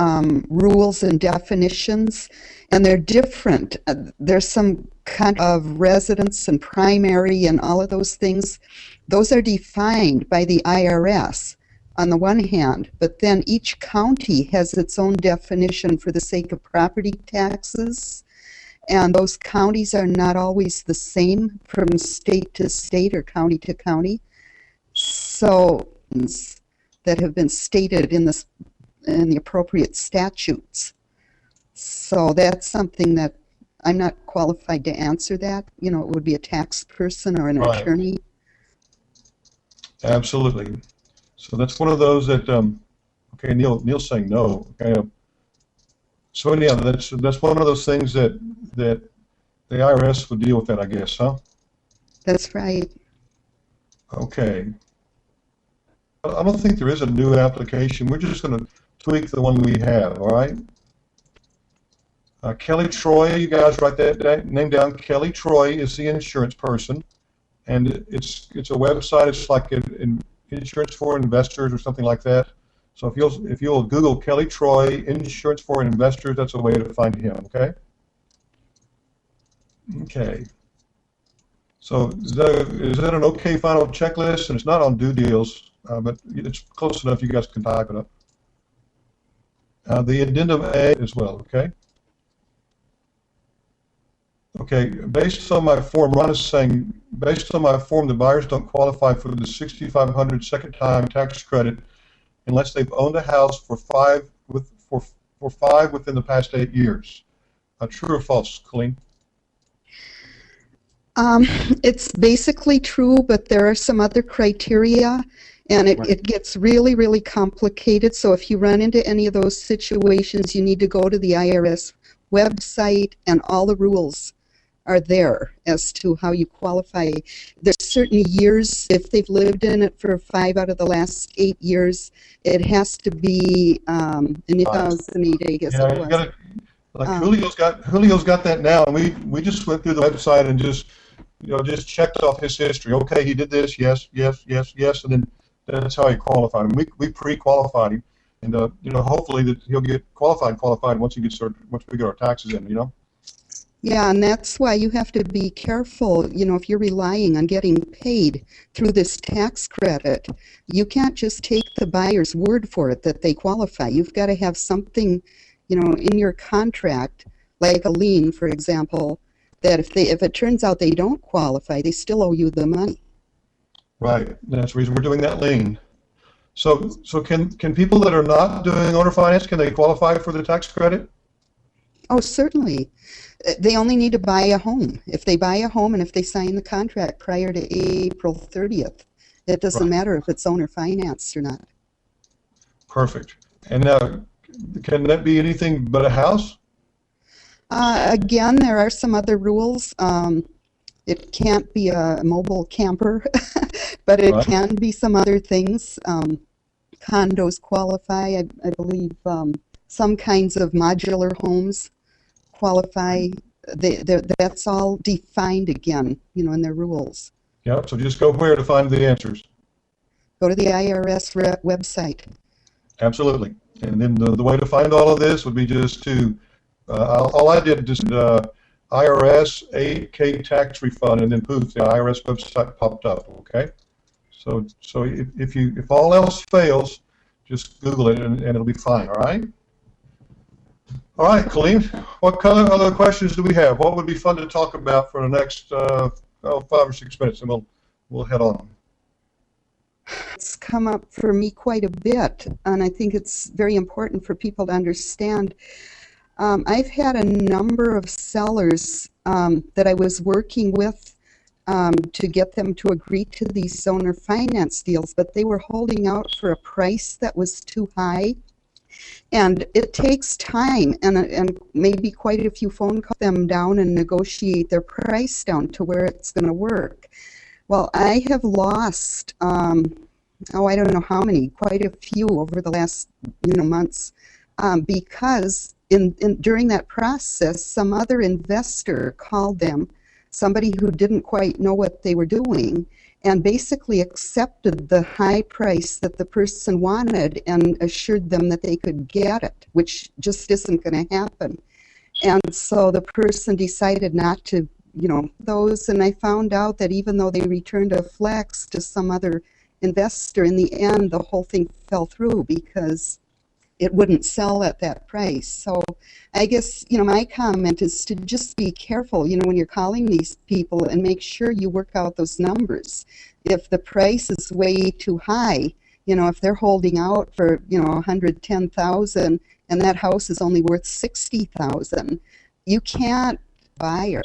rules and definitions, and they're different. There's some kind of residence and primary and all of those things. Those are defined by the IRS on the one hand, but then each county has its own definition for the sake of property taxes, and those counties are not always the same from state to state or county to county. So that have been stated in the appropriate statutes. So that's something that I'm not qualified to answer that. You know, it would be a tax person or an Right. attorney. Absolutely. So that's one of those that, okay, Neil's saying no. Okay. So yeah, that's one of those things that the IRS would deal with that, I guess, huh? That's right. Okay. I don't think there is a new application. We're just going to tweak the one we have, all right? Kelly Troy, you guys write that name down. Kelly Troy is the insurance person, and it's a website. It's like an insurance for investors or something like that. So if you'll Google Kelly Troy Insurance for Investors, that's a way to find him. Okay. Okay. So is that an okay final checklist? And it's not on due deals, but it's close enough. You guys can type it up. The addendum A as well. Okay. Okay, based on my form, Ron is saying, based on my form, the buyers don't qualify for the $6,500 second-time tax credit unless they've owned a house for five within the past 8 years. True or false, Colleen? It's basically true, but there are some other criteria, and it gets really, really complicated. So if you run into any of those situations, you need to go to the IRS website, and all the rules are there as to how you qualify. There's certain years, if they've lived in it for 5 out of the last 8 years, it has to be in 2008, I guess yeah, it was. You gotta, like Julio's got that now, and we just went through the website and just checked off his history. Okay, he did this, yes, yes, yes, yes, and then that's how he qualified him. We pre-qualified him, and hopefully that he'll get qualified once we get our taxes in. Yeah, and that's why you have to be careful, if you're relying on getting paid through this tax credit, you can't just take the buyer's word for it that they qualify. You've got to have something, in your contract, like a lien, for example, that if it turns out they don't qualify, they still owe you the money. Right. That's the reason we're doing that lien. So can people that are not doing owner finance, can they qualify for the tax credit? Oh, certainly. They only need to buy a home. If they buy a home and if they sign the contract prior to April 30th, it doesn't matter if it's owner financed or not. Perfect. And now, can that be anything but a house? Again, there are some other rules. It can't be a mobile camper, but it can be some other things. Condos qualify, I believe. Some kinds of modular homes qualify. That's all defined again, in their rules. Yeah, so just go where to find the answers? Go to the IRS website. Absolutely. And then the way to find all of this would be just to, all I did just IRS 8K tax refund, and then poof, the IRS website popped up, okay? So if all else fails, just Google it and it'll be fine, all right? All right, Colleen, what kind of other questions do we have? What would be fun to talk about for the next 5 or 6 minutes, and we'll head on. It's come up for me quite a bit, and I think it's very important for people to understand. I've had a number of sellers that I was working with to get them to agree to these owner finance deals, but they were holding out for a price that was too high. And it takes time and maybe quite a few phone calls them down and negotiate their price down to where it's going to work. Well, I have lost, I don't know how many, quite a few over the last months, because during that process, some other investor called them, somebody who didn't quite know what they were doing, and basically accepted the high price that the person wanted and assured them that they could get it, which just isn't going to happen. And so the person decided not to, those, and I found out that even though they returned a flex to some other investor, in the end, the whole thing fell through because it wouldn't sell at that price. So I guess, my comment is to just be careful, when you're calling these people, and make sure you work out those numbers. If the price is way too high, if they're holding out for, $110,000 and that house is only worth $60,000, you can't buy her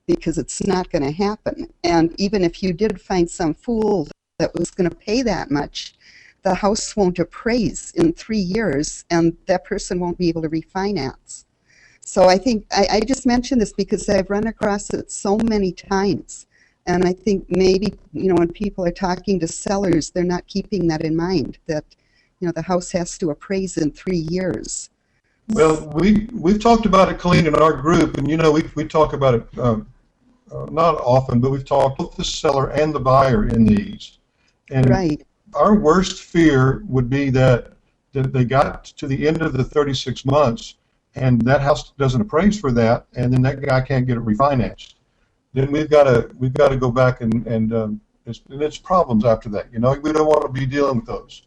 because it's not going to happen. And even if you did find some fool that was going to pay that much, the house won't appraise in 3 years, and that person won't be able to refinance. So I think I just mentioned this because I've run across it so many times, and I think maybe when people are talking to sellers, they're not keeping that in mind, that the house has to appraise in 3 years. Well, we've talked about it, Colleen, in our group, and we talk about it not often, but we've talked with the seller and the buyer in these. And Right. our worst fear would be that they got to the end of the 36 months and that house doesn't appraise for that, and then that guy can't get it refinanced. Then we've got to go back and it's problems after that. We don't want to be dealing with those.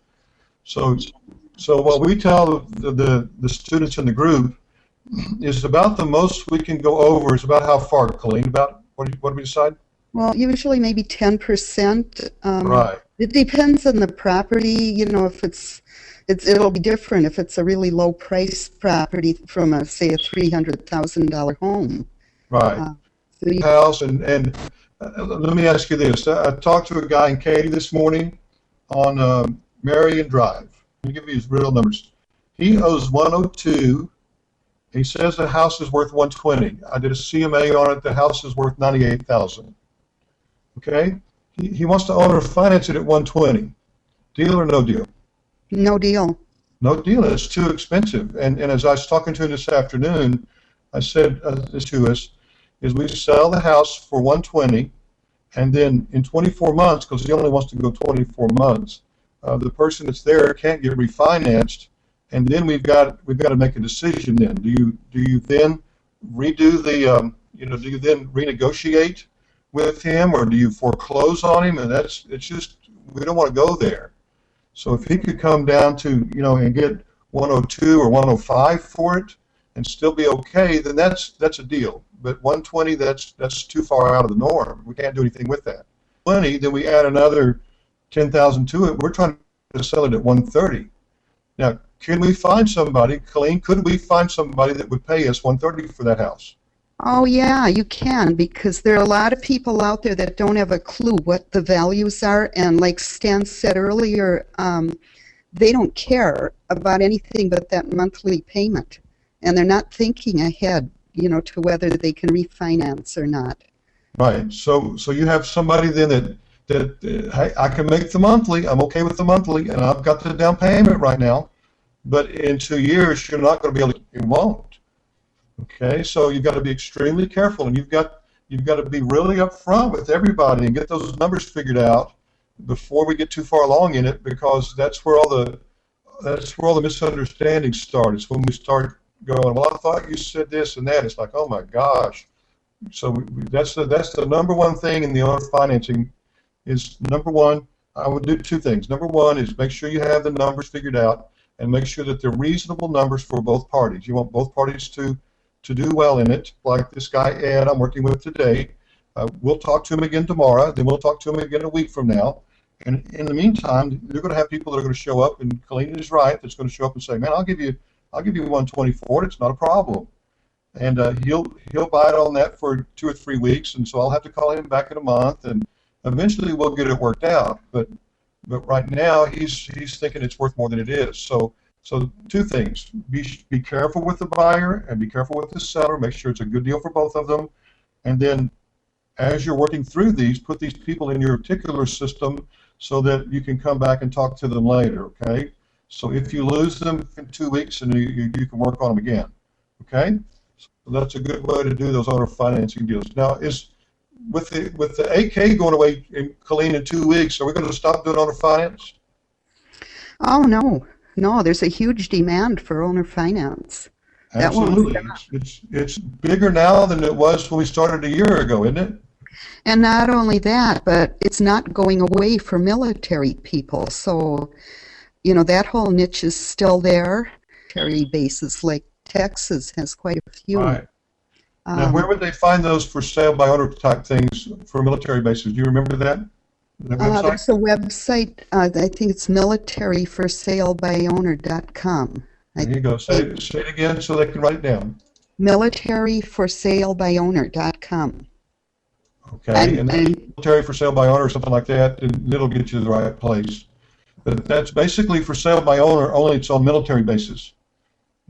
So what we tell the students in the group is about the most we can go over is about how far, Colleen? About what do we decide? Well, usually maybe 10%. Right. It depends on the property. If it'll be different if it's a really low price property from say a $300,000 home. Right. So you, House and let me ask you this. I talked to a guy in Katy this morning on Marion Drive. Let me give you his real numbers. He owes 102. He says the house is worth 120. I did a CMA on it. The house is worth 98,000. Okay. He wants to own or finance it at 120. Deal or no deal? no deal. No deal. It's too expensive. And as I was talking to him this afternoon, I said this to us is we sell the house for 120, and then in 24 months, because he only wants to go 24 months, the person that's there can't get refinanced, and then we've got to make a decision. Then do you then redo the do you then renegotiate with him, or do you foreclose on him? And it's just we don't want to go there. So if he could come down to and get 102 or 105 for it and still be okay, then that's a deal. But 120, that's too far out of the norm. We can't do anything with that. 20, then we add another 10,000 to it. We're trying to sell it at 130. Now, can we find somebody, Colleen? Could we find somebody that would pay us 130 for that house? Oh yeah, you can, because there are a lot of people out there that don't have a clue what the values are, and like Stan said earlier, they don't care about anything but that monthly payment, and they're not thinking ahead, to whether they can refinance or not. Right. So you have somebody then that hey, I can make the monthly. I'm okay with the monthly, and I've got the down payment right now. But in 2 years, you're not going to be able to. You won't. Okay. So you've got to be extremely careful, and you've got to be really upfront with everybody and get those numbers figured out before we get too far along in it, because that's where all the misunderstandings start. It's when we start going, well, I thought you said this and that. It's like, oh my gosh. So that's the number one thing in the owner financing is number one. I would do two things. Number one is make sure you have the numbers figured out and make sure that they're reasonable numbers for both parties. You want both parties to do well in it, like this guy Ed I'm working with today. We'll talk to him again tomorrow. Then we'll talk to him again a week from now. And in the meantime, you're going to have people that are going to show up, and Colleen is right. That's going to show up and say, "Man, I'll give you 120 for it. It's not a problem." And he'll buy it on that for 2 or 3 weeks, and so I'll have to call him back in a month, and eventually we'll get it worked out. But right now he's thinking it's worth more than it is. So two things: be careful with the buyer and be careful with the seller. Make sure it's a good deal for both of them, and then as you're working through these, put these people in your particular system so that you can come back and talk to them later. Okay. So if you lose them in 2 weeks, and you can work on them again. Okay. So that's a good way to do those owner financing deals. Now, is with the AK going away, Colleen, in 2 weeks, are we going to stop doing owner finance? Oh no, there's a huge demand for owner finance. That won't Absolutely. It's bigger now than it was when we started a year ago, isn't it? And not only that, but it's not going away for military people. So, that whole niche is still there. Military bases like Texas has quite a few. Right. Now, where would they find those for sale by owner type things for military bases? Do you remember that? There's a website, I think it's militaryforsalebyowner.com. There you go. Say it again so they can write it down. Militaryforsalebyowner.com. Okay, and then military for sale by owner or something like that, and it'll get you to the right place. But that's basically for sale by owner, only it's on military bases.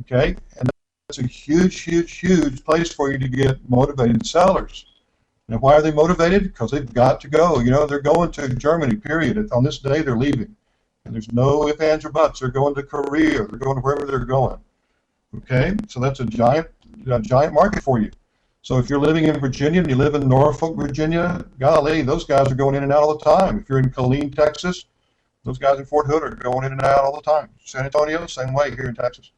Okay, and that's a huge, huge, huge place for you to get motivated sellers. Now, why are they motivated? Because they've got to go. They're going to Germany, period. On this day, they're leaving. And there's no ifs, ands, or buts. They're going to Korea. They're going to wherever they're going. Okay, so that's a giant market for you. So if you're living in Virginia and you live in Norfolk, Virginia, golly, those guys are going in and out all the time. If you're in Killeen, Texas, those guys in Fort Hood are going in and out all the time. San Antonio, same way here in Texas.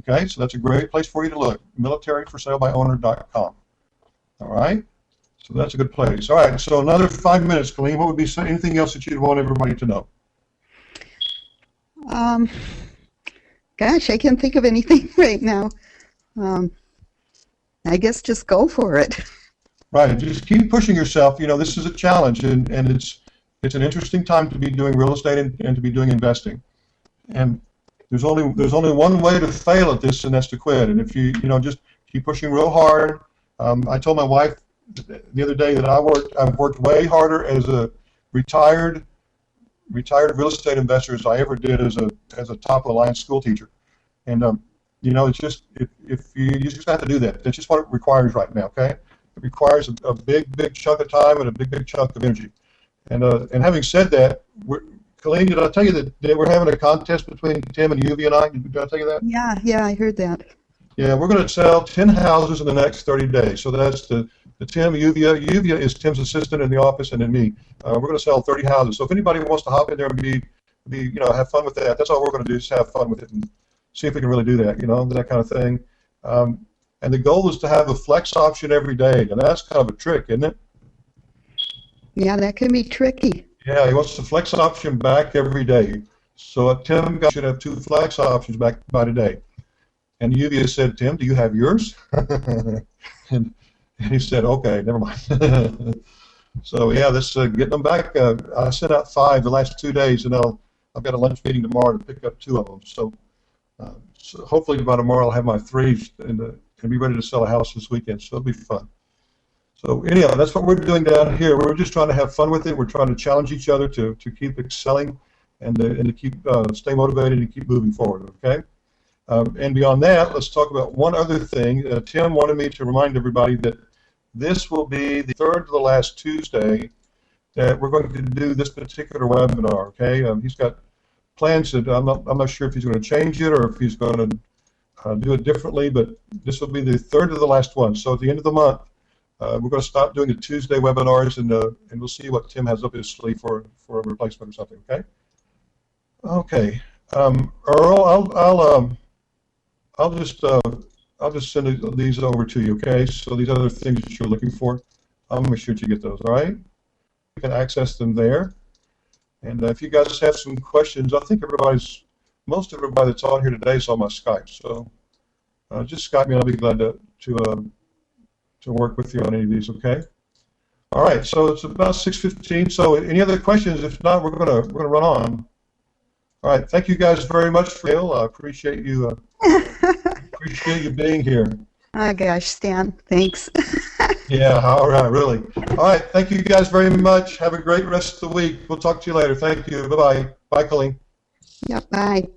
Okay, so that's a great place for you to look. Militaryforsalebywowner.com. All right, so that's a good place. All right, so another 5 minutes, Colleen. What would be anything else that you'd want everybody to know? Gosh, I can't think of anything right now. I guess just go for it. Right, just keep pushing yourself. You know, this is a challenge, and it's an interesting time to be doing real estate and to be doing investing. And there's only one way to fail at this, and that's to quit. And if you just keep pushing real hard. I told my wife the other day that I've worked way harder as a retired real estate investor as I ever did as a top of the line school teacher. And it's just if you just have to do that. That's just what it requires right now. Okay, it requires a big chunk of time and a big chunk of energy. And having said that, Colleen, did I tell you that we're having a contest between Tim and Uvia and I? Did I tell you that? Yeah, I heard that. Yeah, we're going to sell 10 houses in the next 30 days. So that's the Tim, Uvia. Uvia is Tim's assistant in the office, and then me. We're going to sell 30 houses. So if anybody wants to hop in there and have fun with that, that's all we're going to do, is have fun with it and see if we can really do that, that kind of thing. And the goal is to have a flex option every day, and that's kind of a trick, isn't it? Yeah, that can be tricky. Yeah, he wants the flex option back every day. So Tim should have 2 flex options back by today. And Uvia said, Tim, do you have yours? and he said, okay, never mind. So yeah, this getting them back. I sent out 5 the last 2 days, and I've got a lunch meeting tomorrow to pick up 2 of them. So hopefully by tomorrow I'll have my 3 and be ready to sell a house this weekend. So it'll be fun. So anyhow, that's what we're doing down here. We're just trying to have fun with it. We're trying to challenge each other to keep excelling and to keep stay motivated and keep moving forward. Okay. And beyond that, let's talk about one other thing. Tim wanted me to remind everybody that this will be the 3rd to the last Tuesday that we're going to do this particular webinar. Okay. He's got plans that I'm not sure if he's going to change it or if he's going to do it differently, but this will be the 3rd to the last one. So at the end of the month, we're going to stop doing the Tuesday webinars, and we'll see what Tim has up his sleeve for a replacement or something. Okay. Okay. Earl, I'll just send these over to you. Okay. So these other things that you're looking for, I'm going to shoot you get those. All right. You can access them there. And if you guys have some questions, I think most everybody that's on here today is on my Skype. So just Skype me, and I'll be glad to work with you on any of these, okay? All right, so it's about 6:15. So any other questions? If not, we're gonna run on. All right, thank you guys very much for Gail. I appreciate you being here. Oh gosh, Stan, thanks. Yeah, all right, really. All right, thank you guys very much. Have a great rest of the week. We'll talk to you later. Thank you. Bye-bye. Bye, Colleen. Yep, bye.